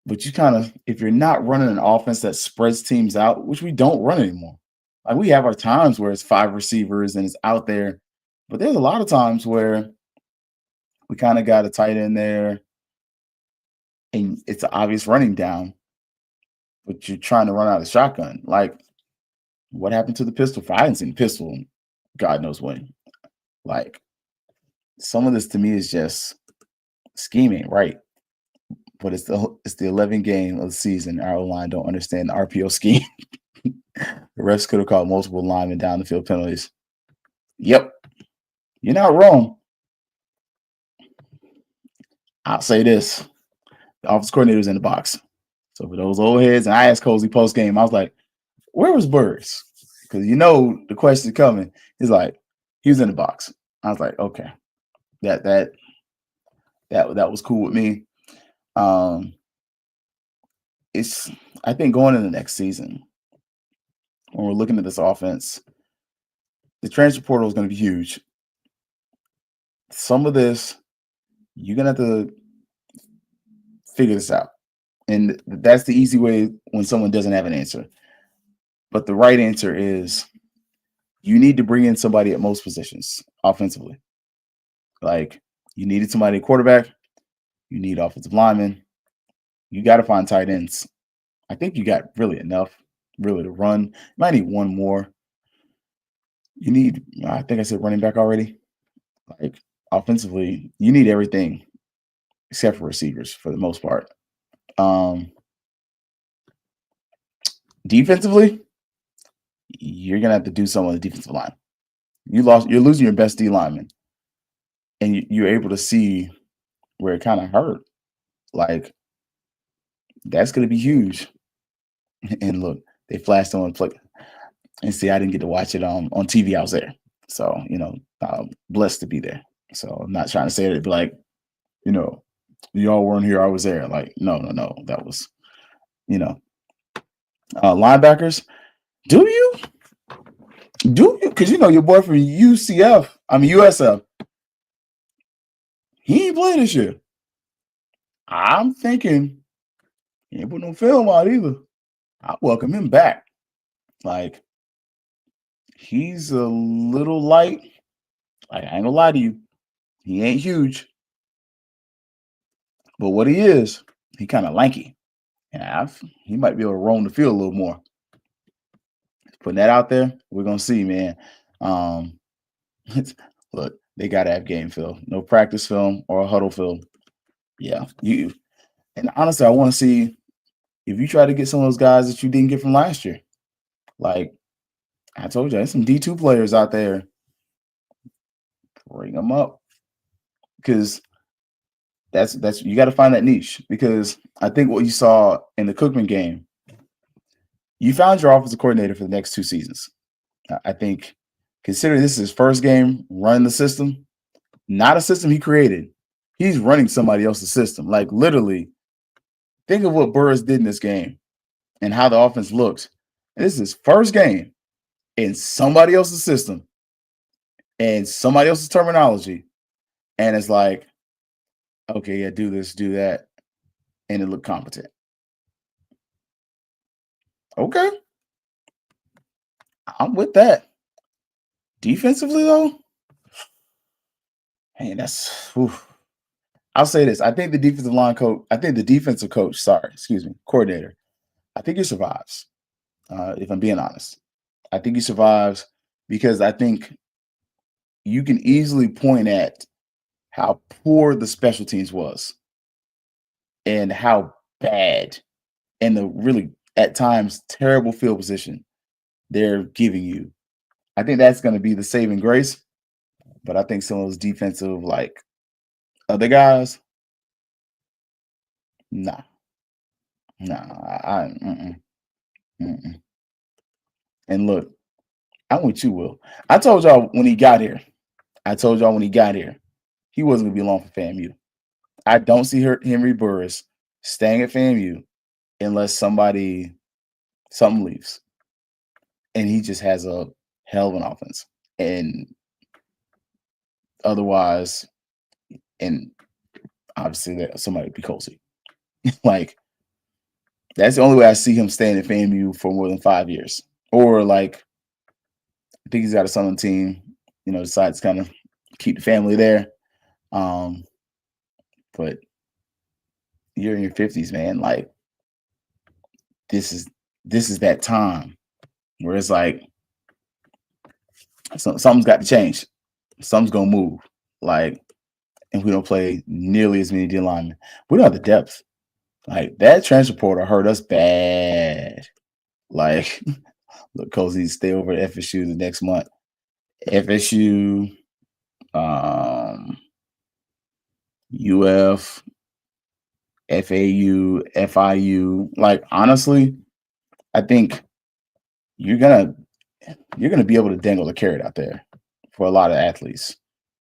but you kind of, if you're not running an offense that spreads teams out, which we don't run anymore. Like, we have our times where it's 5 receivers and it's out there, but there's a lot of times where we kind of got a tight end there and it's an obvious running down, but you're trying to run out of shotgun. Like, what happened to the pistol? I hadn't seen pistol, God knows when. Like, some of this to me is just scheming, right? But it's the 11th game of the season. Our O-line don't understand the RPO scheme. The refs could have called multiple linemen down the field penalties. Yep, you're not wrong. I'll say this: the offensive coordinator's in the box. So for those old heads, and I asked Cozy post game, I was like, "Where was Burris?" Because you know the question coming. He's like, "He was in the box." I was like, "Okay, that was cool with me." It's, I think, going into the next season, when we're looking at this offense, the transfer portal is going to be huge. Some of this, you're going to have to figure this out. And that's the easy way when someone doesn't have an answer. But the right answer is you need to bring in somebody at most positions offensively. Like, you needed somebody at quarterback. You need offensive linemen. You got to find tight ends. I think you got really enough, really, to run. You might need one more. You need, I think I said running back already. Like, offensively, you need everything except for receivers for the most part. Defensively, you're going to have to do something on the defensive line. You're losing your best D lineman. And you're able to see where it kind of hurt. Like, that's going to be huge. And look, they flashed on play. And see, I didn't get to watch it on TV. I was there. So, blessed to be there. So I'm not trying to say that, but like, y'all weren't here. I was there. Like, no. That was, linebackers. Do you? Because your boy from USF. He ain't playing this year. I'm thinking he ain't put no film out either. I welcome him back. Like, he's a little light. Like, I ain't gonna lie to you. He ain't huge. But what he is, he kind of lanky. And he might be able to roam the field a little more. Putting that out there, we're gonna see, man. Look, they gotta have game film. No practice film or a huddle film. Yeah. And honestly, I want to see if you try to get some of those guys that you didn't get from last year. Like I told you, there's some D2 players out there. Bring them up. Because that's you got to find that niche. Because I think what you saw in the Cookman game, you found your offensive coordinator for the next 2 seasons. I think, considering this is his first game running the system, not a system he created. He's running somebody else's system. Like, literally, think of what Burris did in this game and how the offense looks. This is his first game in somebody else's system and somebody else's terminology. And it's like, okay, yeah, do this, do that. And it looked competent. Okay. I'm with that. Defensively, though, man, that's. Oof. I'll say this. I think the defensive coach, coordinator, I think he survives. If I'm being honest, I think he survives because I think you can easily point at how poor the special teams was and how bad and the really, at times, terrible field position they're giving you. I think that's going to be the saving grace. But I think some of those defensive, like, other guys, nah. And look, I'm with you, Will. I told y'all when he got here, he wasn't going to be long for FAMU. I don't see Henry Burris staying at FAMU unless something leaves. And he just has a hell of an offense. And otherwise, and obviously that somebody would be Colsey. Like, that's the only way I see him staying at FAMU for more than 5 years. Or like, I think he's got a son on the team, decides to kind of keep the family there. But you're in your 50s, man. Like, this is that time where it's like something's got to change. Something's gonna move. Like, and we don't play nearly as many D linemen. We don't have the depth. Like, that transfer portal hurt us bad. Like, look, Cozy needs to stay over at FSU the next month. FSU, UF, FAU, FIU. Like, honestly, I think you're gonna be able to dangle the carrot out there for a lot of athletes.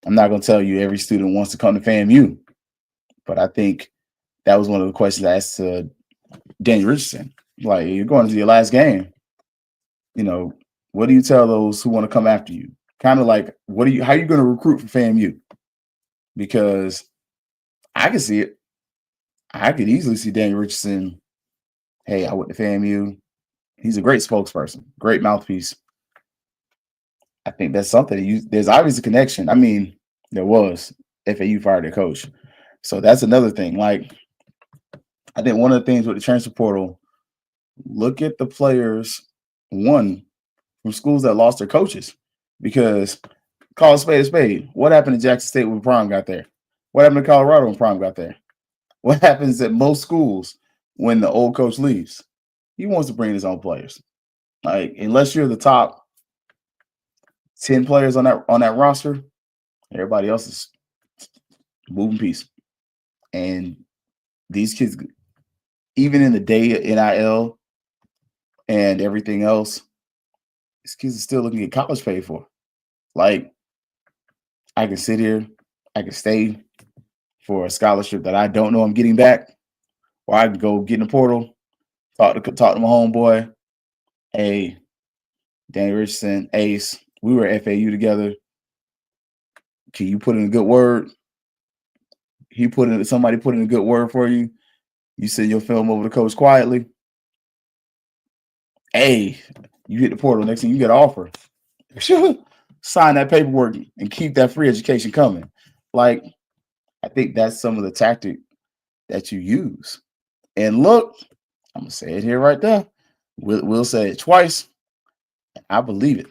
I'm not gonna tell you every student wants to come to FAMU, but I think that was one of the questions I asked to Danny Richardson. Like, you're going to your last game. What do you tell those who want to come after you? Kind of like, how are you going to recruit for FAMU? Because I can see it. I could easily see Danny Richardson. Hey, I went to FAMU. He's a great spokesperson, great mouthpiece. I think that's something. There's obviously a connection. I mean, there was. FAU fired their coach. So that's another thing. Like, I think one of the things with the transfer portal, look at the players, one, from schools that lost their coaches. Because call a spade a spade. What happened to Jackson State when Prime got there? What happened to Colorado when Prime got there? What happens at most schools when the old coach leaves? He wants to bring his own players. Like, unless you're the top 10 players on that roster, everybody else is moving piece. And these kids, even in the day of NIL and everything else, these kids are still looking to get college paid for. Like, I can sit here, I can stay for a scholarship that I don't know I'm getting back, or I can go get in the portal, talk to my homeboy. Hey, Danny Richardson, Ace, we were at FAU together. Can you put in a good word? Somebody put in a good word for you. You send your film over to coach quietly. Hey, you hit the portal. Next thing you get an offer. Sign that paperwork and keep that free education coming. Like, I think that's some of the tactic that you use. And look, I'm gonna say it here right there. We'll say it twice. I believe it.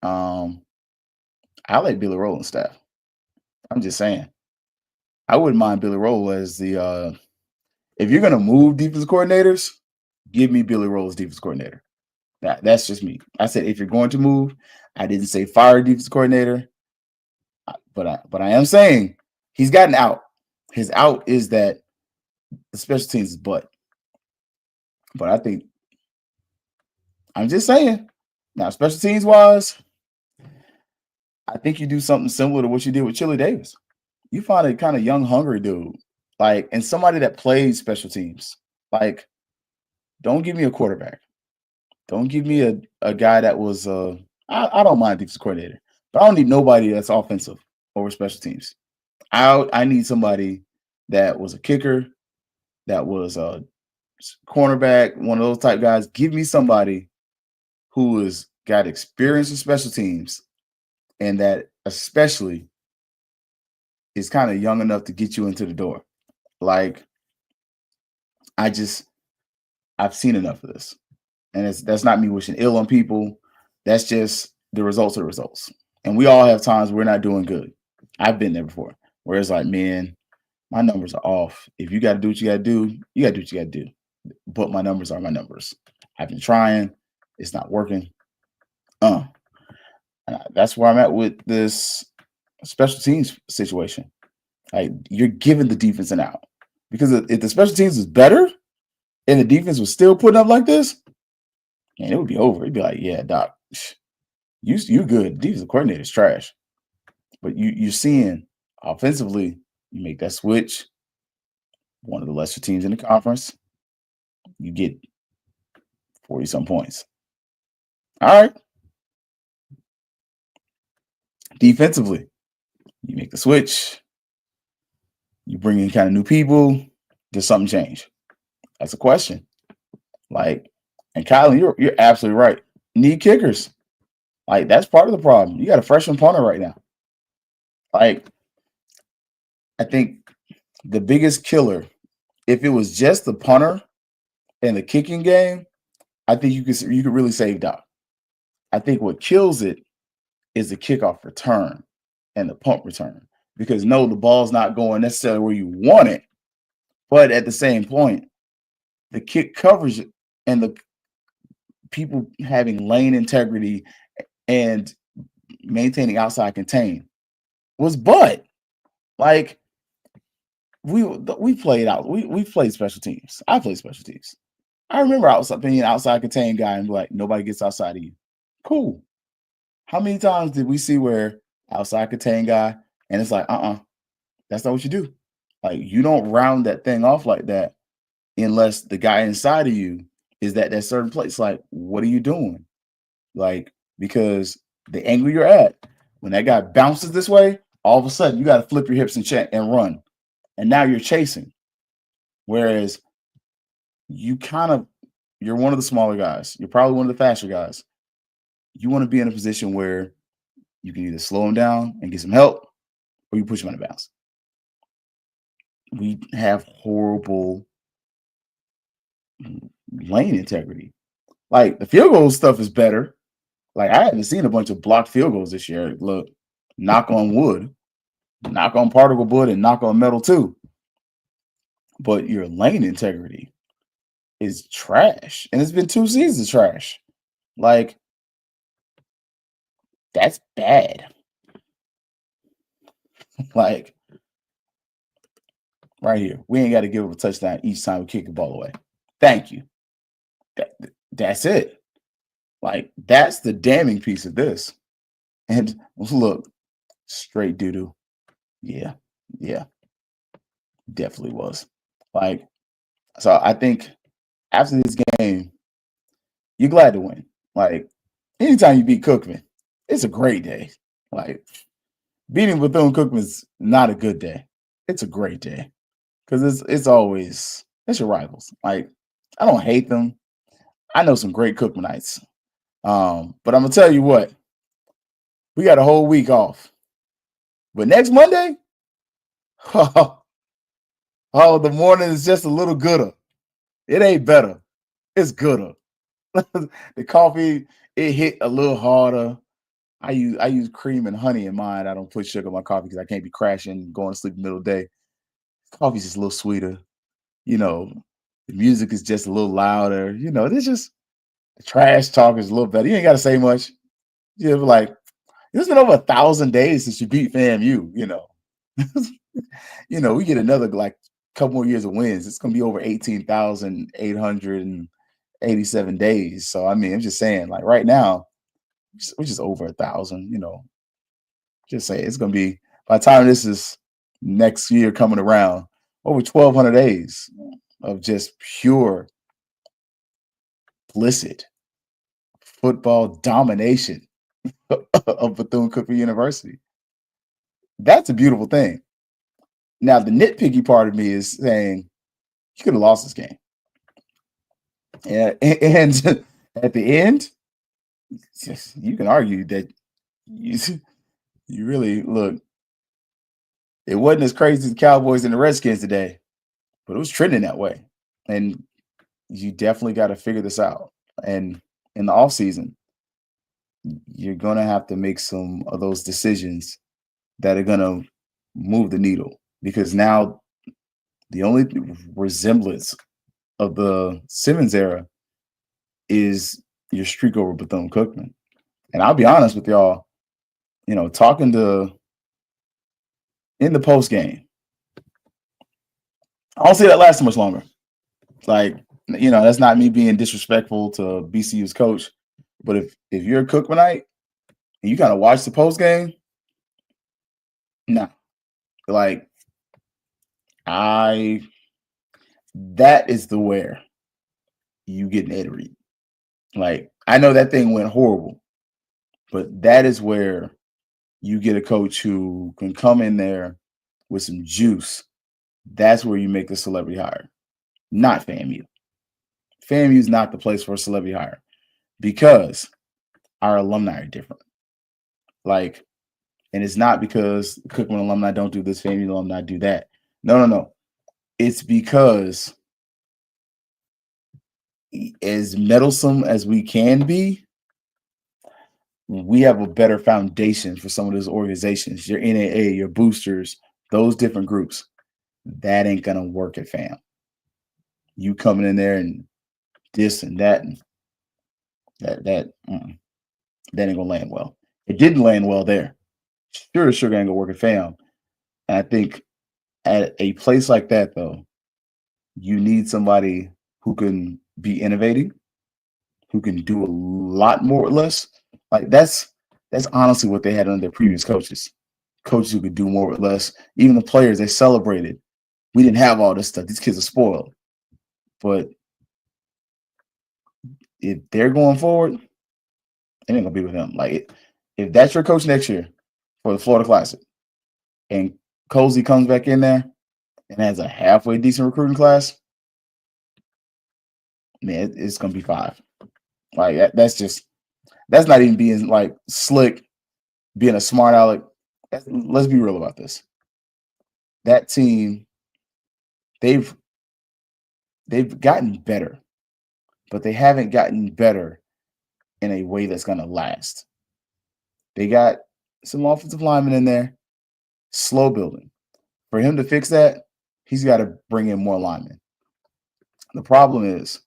I like Billy Rowland's staff. I'm just saying. I wouldn't mind Billy Rowland as the if you're gonna move defensive coordinators, give me Billy Rowland's defensive coordinator. That's just me. I said if you're going to move, I didn't say fire defensive coordinator, but I am saying he's gotten out. His out is that the special teams is butt. But I think I'm just saying now, special teams wise, I think you do something similar to what you did with Chili Davis. You find a kind of young, hungry dude, like, and somebody that plays special teams. Like, don't give me a quarterback. Don't give me a guy that was I don't mind defensive coordinator, but I don't need nobody that's offensive over special teams. I need somebody that was a kicker, that was a cornerback, one of those type guys. Give me somebody who has got experience in special teams and that especially is kind of young enough to get you into the door. Like, I've seen enough of this. And that's not me wishing ill on people. That's just the results of the results. And we all have times we're not doing good. I've been there before, where it's like, man, my numbers are off. If you got to do what you got to do, you got to do what you got to do. But my numbers are my numbers. I've been trying. It's not working. That's where I'm at with this special teams situation. Like, you're giving the defense an out. Because if the special teams is better and the defense was still putting up like this, man, it would be over. It'd be like, yeah, Doc, you good. Defensive coordinator is trash. But you're seeing offensively, you make that switch. One of the lesser teams in the conference. you get 40-some points. All right. Defensively, you make the switch. You bring in kind of new people. Does something change? That's a question. Like, and Kylan, you're absolutely right. Need kickers. Like, that's part of the problem. You got a freshman punter right now. Like, I think the biggest killer, if it was just the punter and the kicking game, I think you could really save Doc. I think what kills it is the kickoff return and the punt return. Because no, the ball's not going necessarily where you want it, but at the same point, the kick coverage and the people having lane integrity and maintaining outside contain was butt. Like we played out. We played special teams. I played special teams. I remember being an outside contain guy and be like, nobody gets outside of you. Cool. How many times did we see where outside contain guy and it's like, that's not what you do. Like, you don't round that thing off like that unless the guy inside of you is that certain place. Like, what are you doing? Like, because the angle you're at, when that guy bounces this way, all of a sudden you got to flip your hips and check and run. And now you're chasing. Whereas you're one of the smaller guys. You're probably one of the faster guys. You want to be in a position where you can either slow him down and get some help, or you push him out of bounds. We have horrible lane integrity. Like, the field goal stuff is better. Like, I haven't seen a bunch of blocked field goals this year. Look, knock on wood, knock on particle wood, and knock on metal too. But your lane integrity is trash. And it's been 2 seasons of trash. Like, that's bad. Like, right here, we ain't got to give up a touchdown each time we kick the ball away. Thank you. That's it. Like, that's the damning piece of this. And look, straight doo-doo. Yeah. Definitely was. Like, so I think after this game, you're glad to win. Like, anytime you beat Cookman, it's a great day. Like, beating Bethune Cookman is not a good day. It's a great day. Because it's your rivals. Like, I don't hate them. I know some great Cookmanites. But I'm going to tell you what. We got a whole week off. But next Monday, the morning is just a little gooder. It ain't better. It's gooder. The coffee, it hit a little harder. I use cream and honey in mine. I don't put sugar in my coffee because I can't be crashing, going to sleep in the middle of the day. Coffee's just a little sweeter. The music is just a little louder. There's just the trash talk is a little better. You ain't got to say much. You're like, it's been over 1,000 days since you beat FAMU. We get another couple more years of wins. It's gonna be over 18,887 days. So I mean, I'm just saying, like right now, we're just over 1,000. Just say it's gonna be by the time this is next year coming around, over 1,200 days of just pure explicit football domination of Bethune Cookman University. That's a beautiful thing. Now, the nitpicky part of me is saying you could have lost this game. And at the end, you can argue that you really look. It wasn't as crazy as the Cowboys and the Redskins today, but it was trending that way. And you definitely got to figure this out. And in the offseason, you're going to have to make some of those decisions that are going to move the needle. Because now the only resemblance of the Simmons era is your streak over Bethune Cookman. And I'll be honest with y'all, talking in the post game, I don't see that lasting much longer. Like, that's not me being disrespectful to BCU's coach. But if you're a Cookmanite and you kind of watch the post game, no. Like, that is the where. you get an Ed Reed. Like, I know that thing went horrible, but that is where you get a coach who can come in there with some juice. That's where you make the celebrity hire, not FAMU. FAMU is not the place for a celebrity hire because our alumni are different. Like, and it's not because Cookman alumni don't do this, FAMU alumni do that. No. It's because as meddlesome as we can be, we have a better foundation for some of those organizations, your NAA, your boosters, those different groups. That ain't gonna work at FAM. You coming in there and this and that, and that ain't gonna land well. It didn't land well there. Sure ain't gonna work at FAM. And I think at a place like that, though, you need somebody who can be innovative, who can do a lot more with less. Like that's honestly what they had under their previous coaches. Coaches who could do more with less. Even the players, they celebrated. We didn't have all this stuff. These kids are spoiled. But if they're going forward, it ain't gonna be with them. Like if that's your coach next year for the Florida Classic, and Cozy comes back in there and has a halfway decent recruiting class, man, it's gonna be 5. Like that's not even being like slick, being a smart aleck. Let's be real about this. That team, they've gotten better, but they haven't gotten better in a way that's gonna last. They got some offensive linemen in there, slow building. For him to fix that, he's got to bring in more linemen. The problem is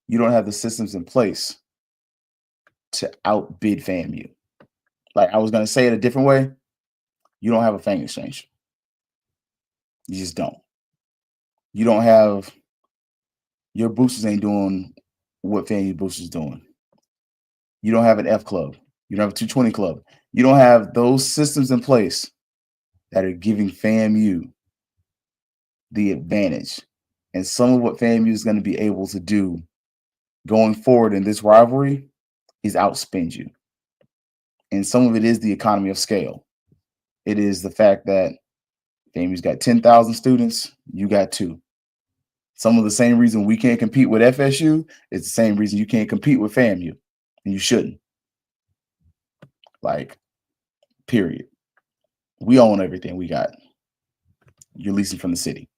you don't have the systems in place to outbid FAMU. Like I was going to say it a different way, you don't have a Fang exchange. You just don't. You don't have your boosters ain't doing what FAMU boosters doing. You don't have an F club. You don't have a 220 club. You don't have those systems in place that are giving FAMU the advantage. And some of what FAMU is going to be able to do going forward in this rivalry is outspend you. And some of it is the economy of scale. It is the fact that FAMU's got 10,000 students, you got 2. Some of the same reason we can't compete with FSU is the same reason you can't compete with FAMU, and you shouldn't. Like, period. We own everything we got. You're leasing from the city.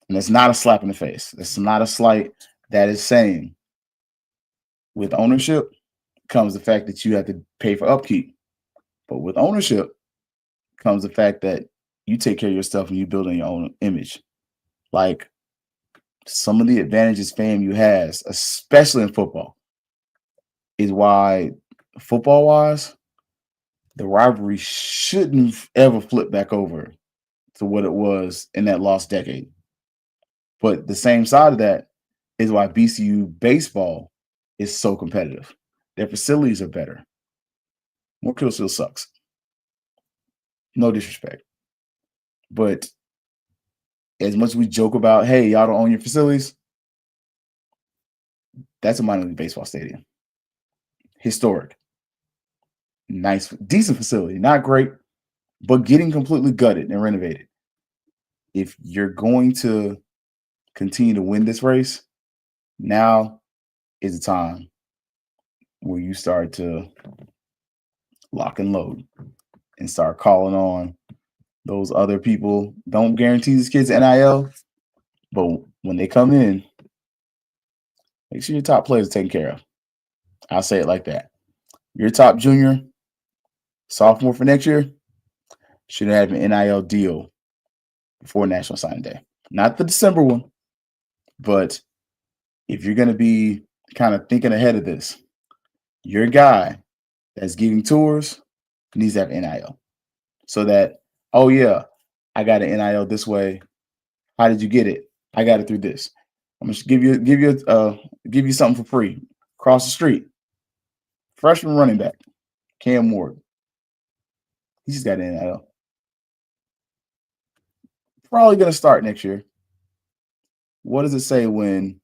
And that's not a slap in the face. That's not a slight. That is saying with ownership comes the fact that you have to pay for upkeep. But with ownership comes the fact that you take care of your stuff and you build on your own image. Like some of the advantages FAMU has, especially in football, is why football-wise, the rivalry shouldn't ever flip back over to what it was in that lost decade. But the same side of that is why BCU baseball is so competitive. Their facilities are better. More Kill still sucks. No disrespect. But as much as we joke about, hey, y'all don't own your facilities, that's a minor league baseball stadium. Historic. Nice, decent facility. Not great, but getting completely gutted and renovated. If you're going to continue to win this race, now is the time where you start to lock and load and start calling on those other people. Don't guarantee these kids NIL, but when they come in, make sure your top players are taken care of. I'll say it like that. Your top junior, sophomore for next year, should have an NIL deal before National Signing Day. Not the December one, but if you're going to be kind of thinking ahead of this, your guy that's giving tours needs to have NIL so that, oh, yeah, I got an NIL this way. How did you get it? I got it through this. I'm going to give you something for free. Across the street, freshman running back, Cam Ward. He just got an NIL. Probably going to start next year. What does it say when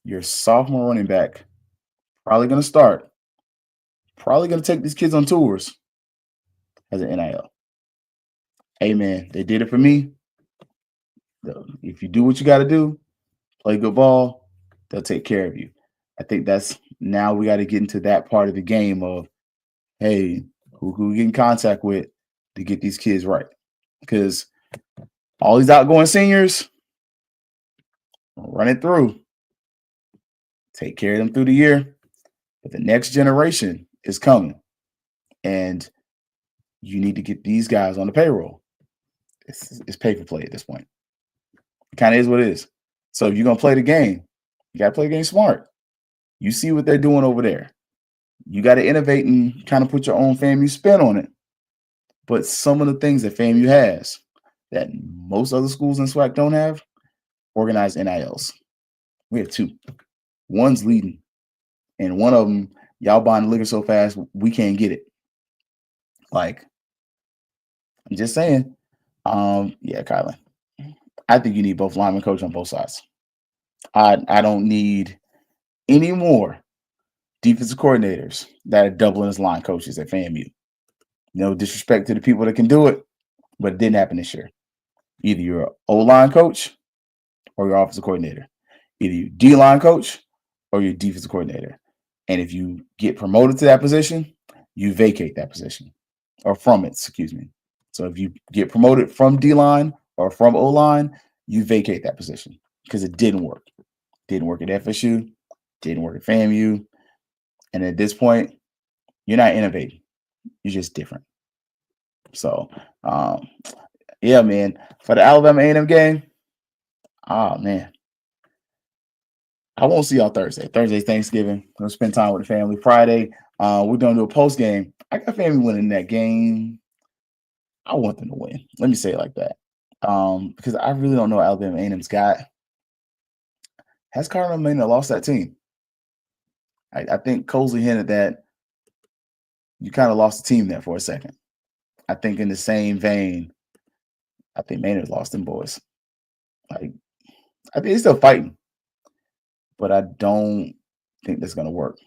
Your sophomore running back probably going to start. Probably going to take these kids on tours as an NIL. Hey, man, they did it for me. If you do what you got to do, play good ball, they'll take care of you. I think that's now we got to get into that part of the game of, hey, who we get in contact with to get these kids right. Because all these outgoing seniors, run it through. Take care of them through the year. But the next generation is coming. And you need to get these guys on the payroll. It's pay for play at this point. It kind of is what it is. So if you're going to play the game, you got to play the game smart. You see what they're doing over there. You got to innovate and kind of put your own FAMU spin on it. But some of the things that FAMU has that most other schools in SWAC don't have, organized NILs. We have two. One's leading. And one of them, y'all buying the liquor so fast, we can't get it. Like, I'm just saying. Yeah, Kylan. I think you need both lineman coach on both sides. I don't need any more defensive coordinators that are doubling as line coaches at FAMU. No disrespect to the people that can do it, but it didn't happen this year. Either you're an O-line coach or your offensive coordinator. Either you're D-line coach or your defensive coordinator. And if you get promoted to that position, you vacate that position. Or from it, excuse me. So if you get promoted from D-line or from O-line, you vacate that position because it didn't work. Didn't work at FSU, didn't work at FAMU. And at this point, you're not innovating. You're just different. So, yeah, man. For the Alabama A&M game, man. I won't see y'all Thursday. Thursday's Thanksgiving. We'll spend time with the family. Friday, we're going to do a post game. I got family winning that game. I want them to win. Let me say it like that. Because I really don't know what Alabama A&M's got. Has Cardinal Mena lost that team? I think Colsley hinted that you kind of lost the team there for a second. I think in the same vein, I think Maynard's lost them boys. Like, I think he's still fighting, but I don't think that's going to work.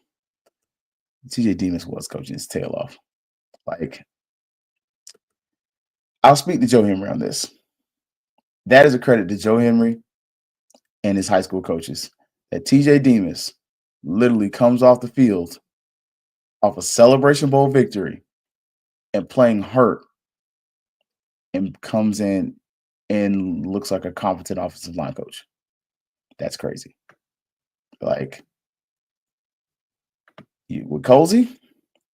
TJ Demas was coaching his tail off. Like, I'll speak to Joe Henry on this. That is a credit to Joe Henry and his high school coaches that TJ Demas literally comes off the field off a Celebration Bowl victory and playing hurt and comes in and looks like a competent offensive line coach. That's crazy. Like, with Colsey,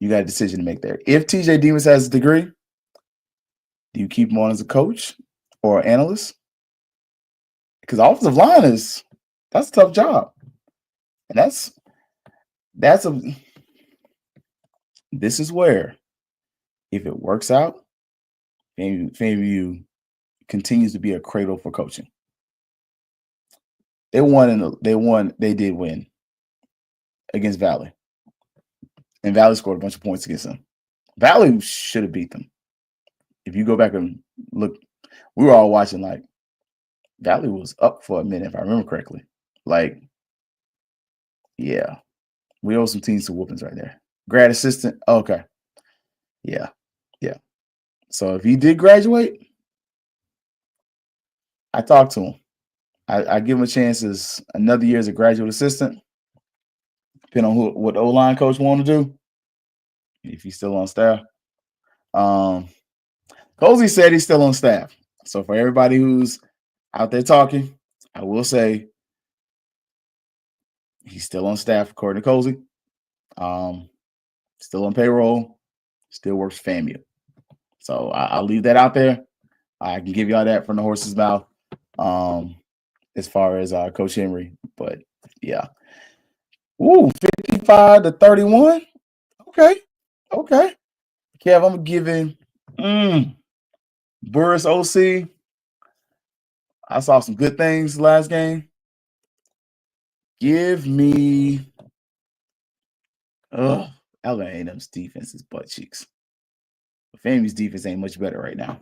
you got a decision to make there. If TJ Demas has a degree, do you keep him on as a coach or an analyst? Because offensive line that's a tough job. And this is where, if it works out, FAMU continues to be a cradle for coaching. They did win against Valley. And Valley scored a bunch of points against them. Valley should have beat them. If you go back and look, we were all watching, like, Valley was up for a minute, if I remember correctly. Like, yeah, we owe some teams some whoopings right there. Grad assistant, okay. Yeah. So if he did graduate, I talked to him. I give him a chance as another year as a graduate assistant, depending on what the O-line coach want to do, if he's still on staff. Colsey said he's still on staff. So for everybody who's out there talking, I will say he's still on staff according to Colsey. Still on payroll, still works for FAMU. So I'll leave that out there. I can give y'all that from the horse's mouth as far as Coach Henry. But, yeah. Ooh, 55-31. Okay. Kev, I'm giving Burris OC. I saw some good things last game. Give me Alabama A&M's defense is butt cheeks. FAMU's defense ain't much better right now.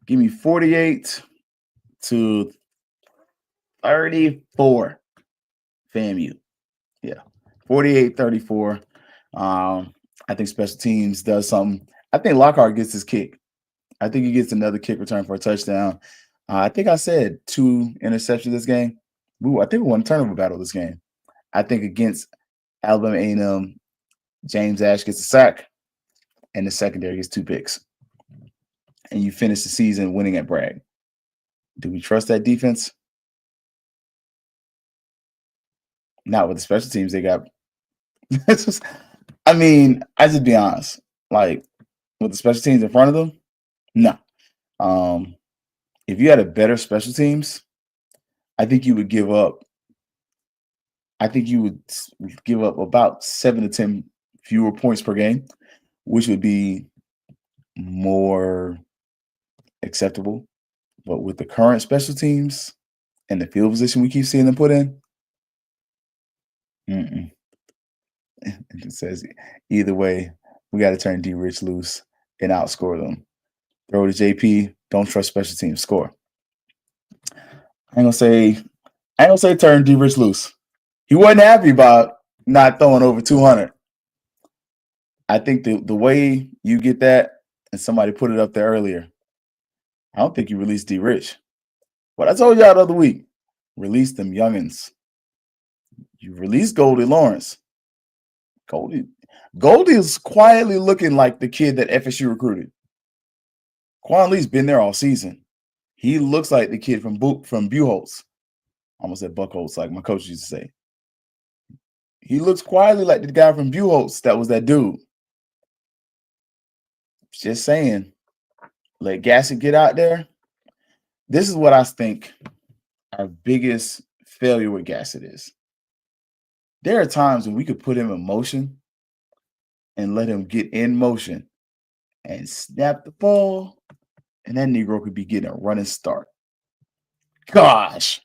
Give me 48-34. FAMU. Yeah. 48-34. I think special teams does something. I think Lockhart gets his kick. I think he gets another kick return for a touchdown. I think I said 2 interceptions this game. Ooh, I think we won a turnover battle this game. I think against Alabama A&M, James Ash gets a sack, and the secondary gets 2 picks. And you finish the season winning at Bragg. Do we trust that defense? Not with the special teams they got. I mean, I just be honest. Like, with the special teams in front of them, no. If you had a better special teams, I think you would give up. I think you would give up about 7 to 10 fewer points per game, which would be more acceptable. But with the current special teams and the field position we keep seeing them put in, it says either way, we got to turn D Rich loose and outscore them. Throw to JP. Don't trust special teams. Score. I ain't gonna say turn D Rich loose. He wasn't happy about not throwing over 200. I think the way you get that, and somebody put it up there earlier, I don't think you release D Rich. But I told y'all the other week, release them youngins. You release Goldie Lawrence. Goldie is quietly looking like the kid that FSU recruited. Quan Lee's been there all season. He looks like the kid from Buchholz. Almost said Buckholz, like my coach used to say. He looks quietly like the guy from Buchholz that was that dude. Just saying. Let Gassett get out there. This is what I think our biggest failure with Gassett is. There are times when we could put him in motion and let him get in motion and snap the ball, and that Negro could be getting a running start. Gosh.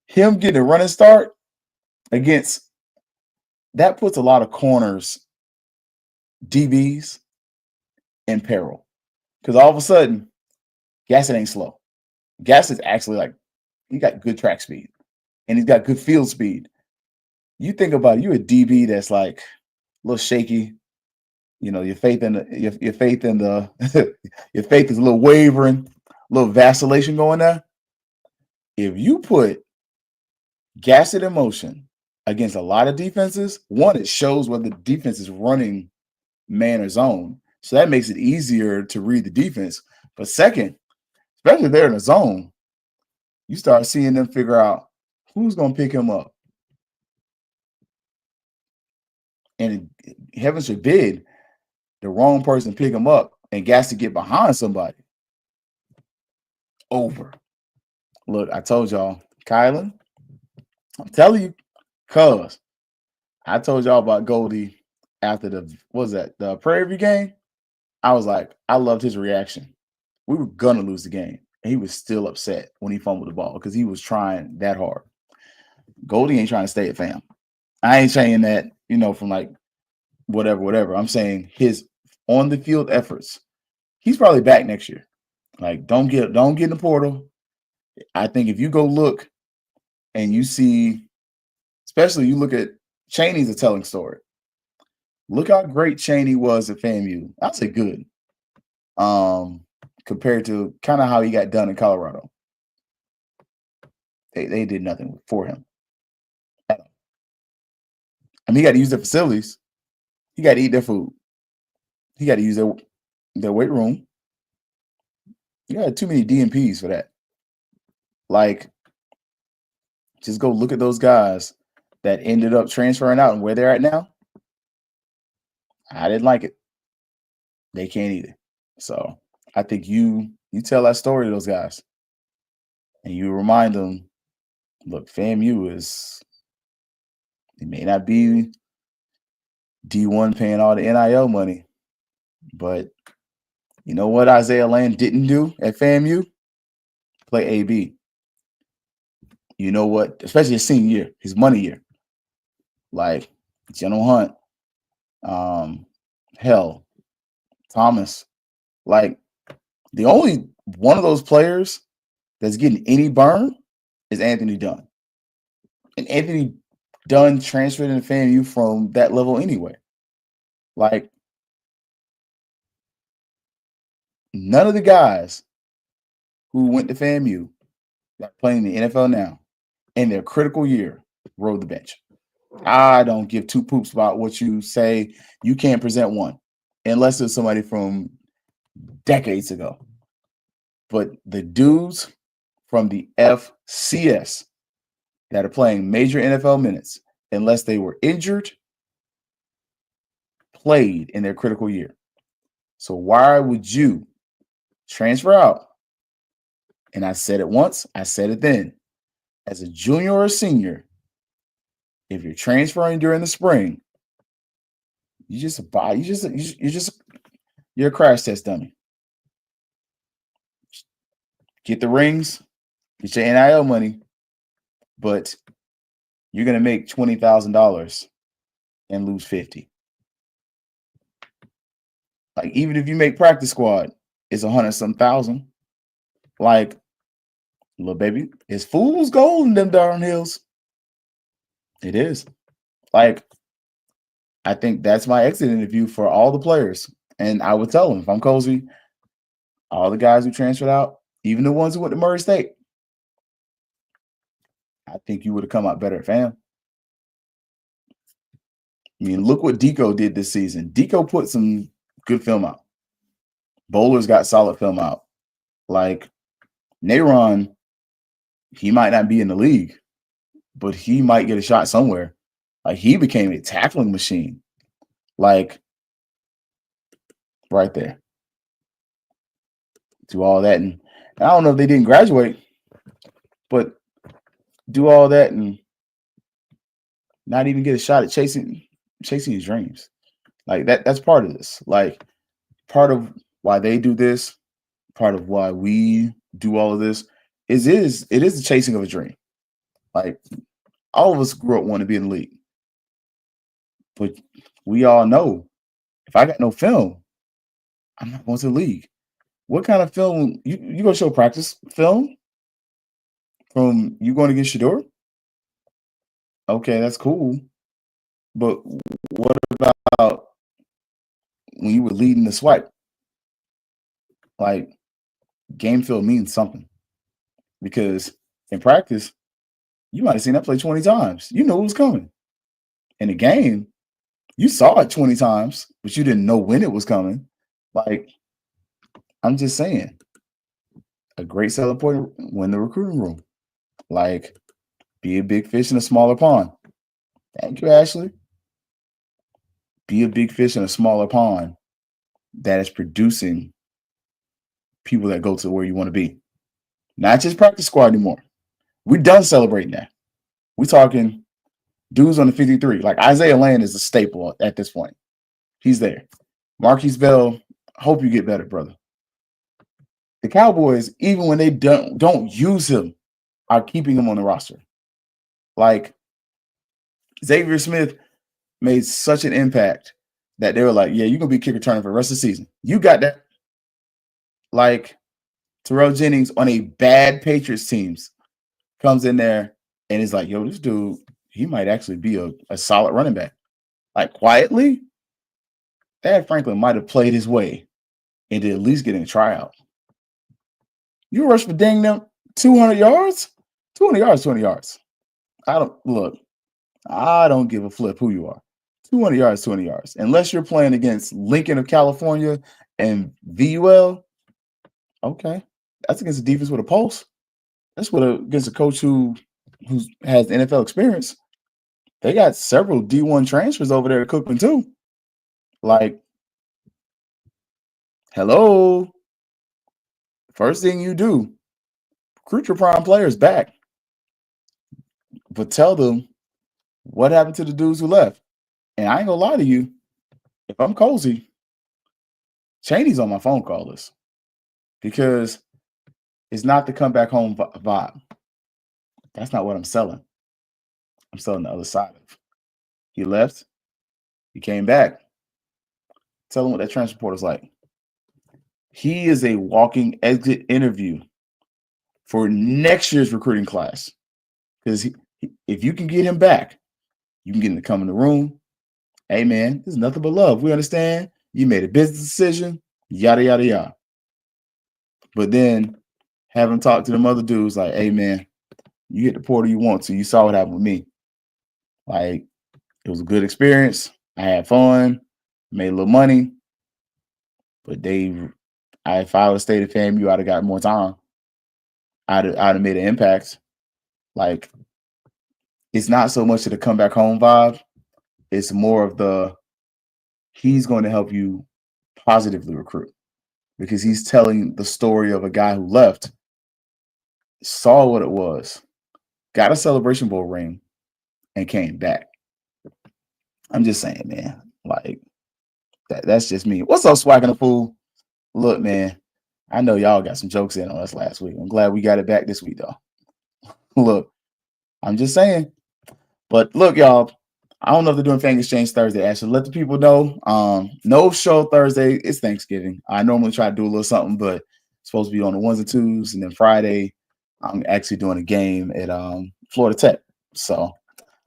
Him getting a running start against that puts a lot of corners, DBs, in peril. Because all of a sudden, Gassett ain't slow. Gassett's actually like, he got good track speed. And he's got good field speed. You think about it, you a DB that's like a little shaky. You know, your faith in your faith in the your faith is a little wavering, a little vacillation going there. If you put Gassett in motion against a lot of defenses, one, it shows whether the defense is running man or zone. So that makes it easier to read the defense. But second, especially if they're in a zone, you start seeing them figure out who's going to pick him up. And heaven forbid, the wrong person pick him up and Gassett get behind somebody. Over. Look, I told y'all, Kylan, I'm telling you, cuz I told y'all about Goldie after the Prairie View game. I was like, I loved his reaction. We were gonna lose the game, and he was still upset when he fumbled the ball because he was trying that hard. Goldie ain't trying to stay at FAM. I ain't saying that, from like whatever. I'm saying his on the field efforts. He's probably back next year. Like, don't get in the portal. I think if you go look and you see, especially you look at Chaney's a telling story. Look how great Chaney was at FAMU. I'd say good. Compared to kind of how he got done in Colorado. They did nothing for him. I mean, he got to use their facilities. He got to eat their food. He got to use their weight room. You got too many DMPs for that. Like, just go look at those guys that ended up transferring out and where they're at now. I didn't like it. They can't either. So I think you tell that story to those guys and you remind them, look, FAMU it may not be D1 paying all the NIL money, but you know what Isaiah Land didn't do at FAMU? Play AB. You know what? Especially his senior year, his money year. Like General Hunt, Thomas. Like, the only one of those players that's getting any burn is Anthony Dunn. And Anthony done transferred into FAMU from that level anyway. Like, none of the guys who went to FAMU that are playing in the NFL now in their critical year rode the bench. I don't give two poops about what you say. You can't present one unless it's somebody from decades ago. But the dudes from the FCS that are playing major NFL minutes, unless they were injured, played in their critical year. So why would you transfer out? And I said it once, I said it then. As a junior or a senior, if you're transferring during the spring, you're a crash test dummy. Get the rings, get your NIL money, but you're gonna make $20,000 and lose 50. Like, even if you make practice squad, it's 100-some thousand. Like, little baby, it's fool's gold in them darn hills. It is. Like, I think that's my exit interview for all the players. And I would tell them, if I'm Cozy, all the guys who transferred out, even the ones who went to Murray State, I think you would have come out better at FAM. I mean, look what Deco did this season. Deco put some good film out. Bowler's got solid film out. Like, Nayron, he might not be in the league, but he might get a shot somewhere. Like, he became a tackling machine. Like, right there. Do all that. And I don't know if they didn't graduate, but do all that and not even get a shot at chasing his dreams. Like, that's part of this. Like, part of why they do this, part of why we do all of this it is the chasing of a dream. Like, all of us grew up wanting to be in the league. But we all know, if I got no film, I'm not going to the league. What kind of film? You going to show practice film from you going against Shador? Okay, that's cool. But what about when you were leading the swipe? Like, game film means something. Because in practice, you might have seen that play 20 times. You know it was coming. In the game, you saw it 20 times, but you didn't know when it was coming. Like, I'm just saying, a great selling point when the recruiting room. Like, be a big fish in a smaller pond. Thank you, Ashley. Be a big fish in a smaller pond that is producing people that go to where you want to be. Not just practice squad anymore. We're done celebrating that. We're talking dudes on the 53. Like, Isaiah Land is a staple at this point. He's there. Marquise Bell, hope you get better, brother. The Cowboys, even when they don't use him, are keeping him on the roster. Like, Xavier Smith made such an impact that they were like, yeah, you're going to be kick returner for the rest of the season. You got that. Like, Terrell Jennings on a bad Patriots teams comes in there and is like, yo, this dude, he might actually be a solid running back. Like, quietly, Thad Franklin might have played his way into at least getting a tryout. You rush for dang them 200 yards? 200 yards, 20 yards. I don't give a flip who you are. 200 yards, 20 yards. Unless you're playing against Lincoln of California and VUL, okay. That's against a defense with a pulse. That's against a coach who has NFL experience. They got several D1 transfers over there at Cookman too. Like, hello. First thing you do, recruit your prime players back. But tell them what happened to the dudes who left. And I ain't gonna lie to you, if I'm Cozy, Chaney's on my phone call list. Because it's not the come back home vibe. That's not what I'm selling. I'm selling the other side of. He left. He came back. Tell him what that transfer portal is like. He is a walking exit interview for next year's recruiting class. Because if you can get him back, You can get them to come in the room. Hey, man, this is nothing but love. We understand you made a business decision, yada, yada, yada. But then have them talk to them other dudes like, hey, man, you hit the portal you want to. You saw what happened with me. Like, it was a good experience. I had fun, made a little money. But if I would have stayed at FAMU, I'd have got more time. I'd have made an impact. Like, it's not so much of the come back home vibe. It's more of he's going to help you positively recruit because he's telling the story of a guy who left, saw what it was, got a Celebration Bowl ring, and came back. I'm just saying, man. Like, that's just me. What's up, Swagging the Fool? Look, man, I know y'all got some jokes in on us last week. I'm glad we got it back this week, though. Look, I'm just saying. But look, y'all, I don't know if they're doing Fang Exchange Thursday. Actually, let the people know. No show Thursday. It's Thanksgiving. I normally try to do a little something, but it's supposed to be on the 1s and 2s. And then Friday, I'm actually doing a game at Florida Tech. So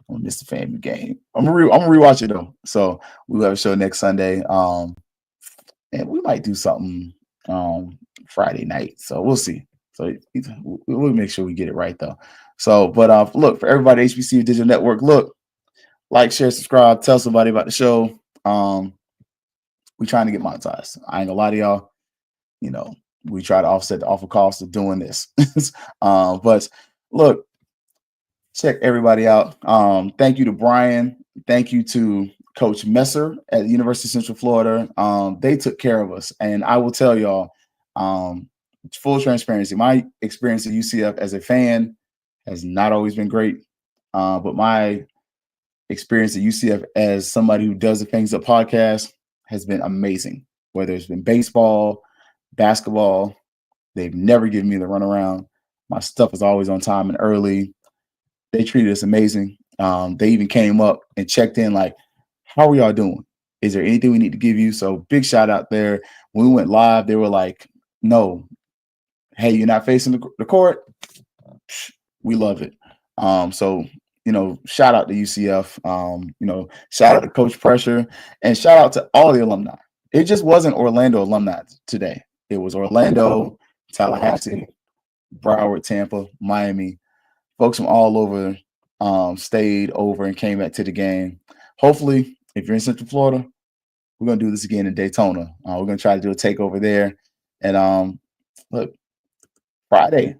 I'm gonna miss the FAMU game. I'm gonna rewatch it though. So we'll have a show next Sunday. And we might do something Friday night. So we'll see. So we'll make sure we get it right though. So, but look, for everybody at HBCU Digital Network, look, like, share, subscribe, tell somebody about the show. We're trying to get monetized. I ain't gonna lie to y'all. You know, we try to offset the awful cost of doing this. But look, check everybody out. Thank you to Brian. Thank you to Coach Messer at the University of Central Florida. They took care of us. And I will tell y'all, full transparency, my experience at UCF as a fan has not always been great. But my experience at UCF as somebody who does the Fangs Up podcast has been amazing. Whether it's been baseball, basketball, they've never given me the runaround. My stuff is always on time and early. They treated us amazing. They even came up and checked in like, how are y'all doing? Is there anything we need to give you? So big shout out there. When we went live, they were like, no, hey, you're not facing the court. We love it. So, you know, shout out to UCF, you know, shout out to Coach Pressure, and shout out to all the alumni. It just wasn't Orlando alumni today. It was Orlando, Tallahassee, Broward, Tampa, Miami. Folks from all over stayed over and came back to the game. Hopefully, if you're in Central Florida, we're going to do this again in Daytona. We're going to try to do a takeover there. And look, Friday,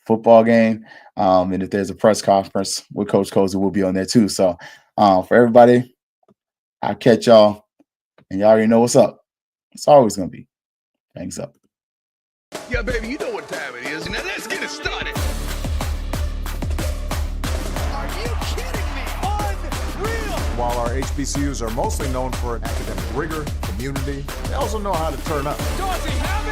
football game. And if there's a press conference with Coach Cozy, we'll be on there too. So for everybody, I'll catch y'all. And y'all already know what's up. It's always going to be. Thanks up. Yeah, baby, you know what time it is. Now let's get it started. Are you kidding me? Unreal. While our HBCUs are mostly known for academic rigor, community, they also know how to turn up. Dorsey, have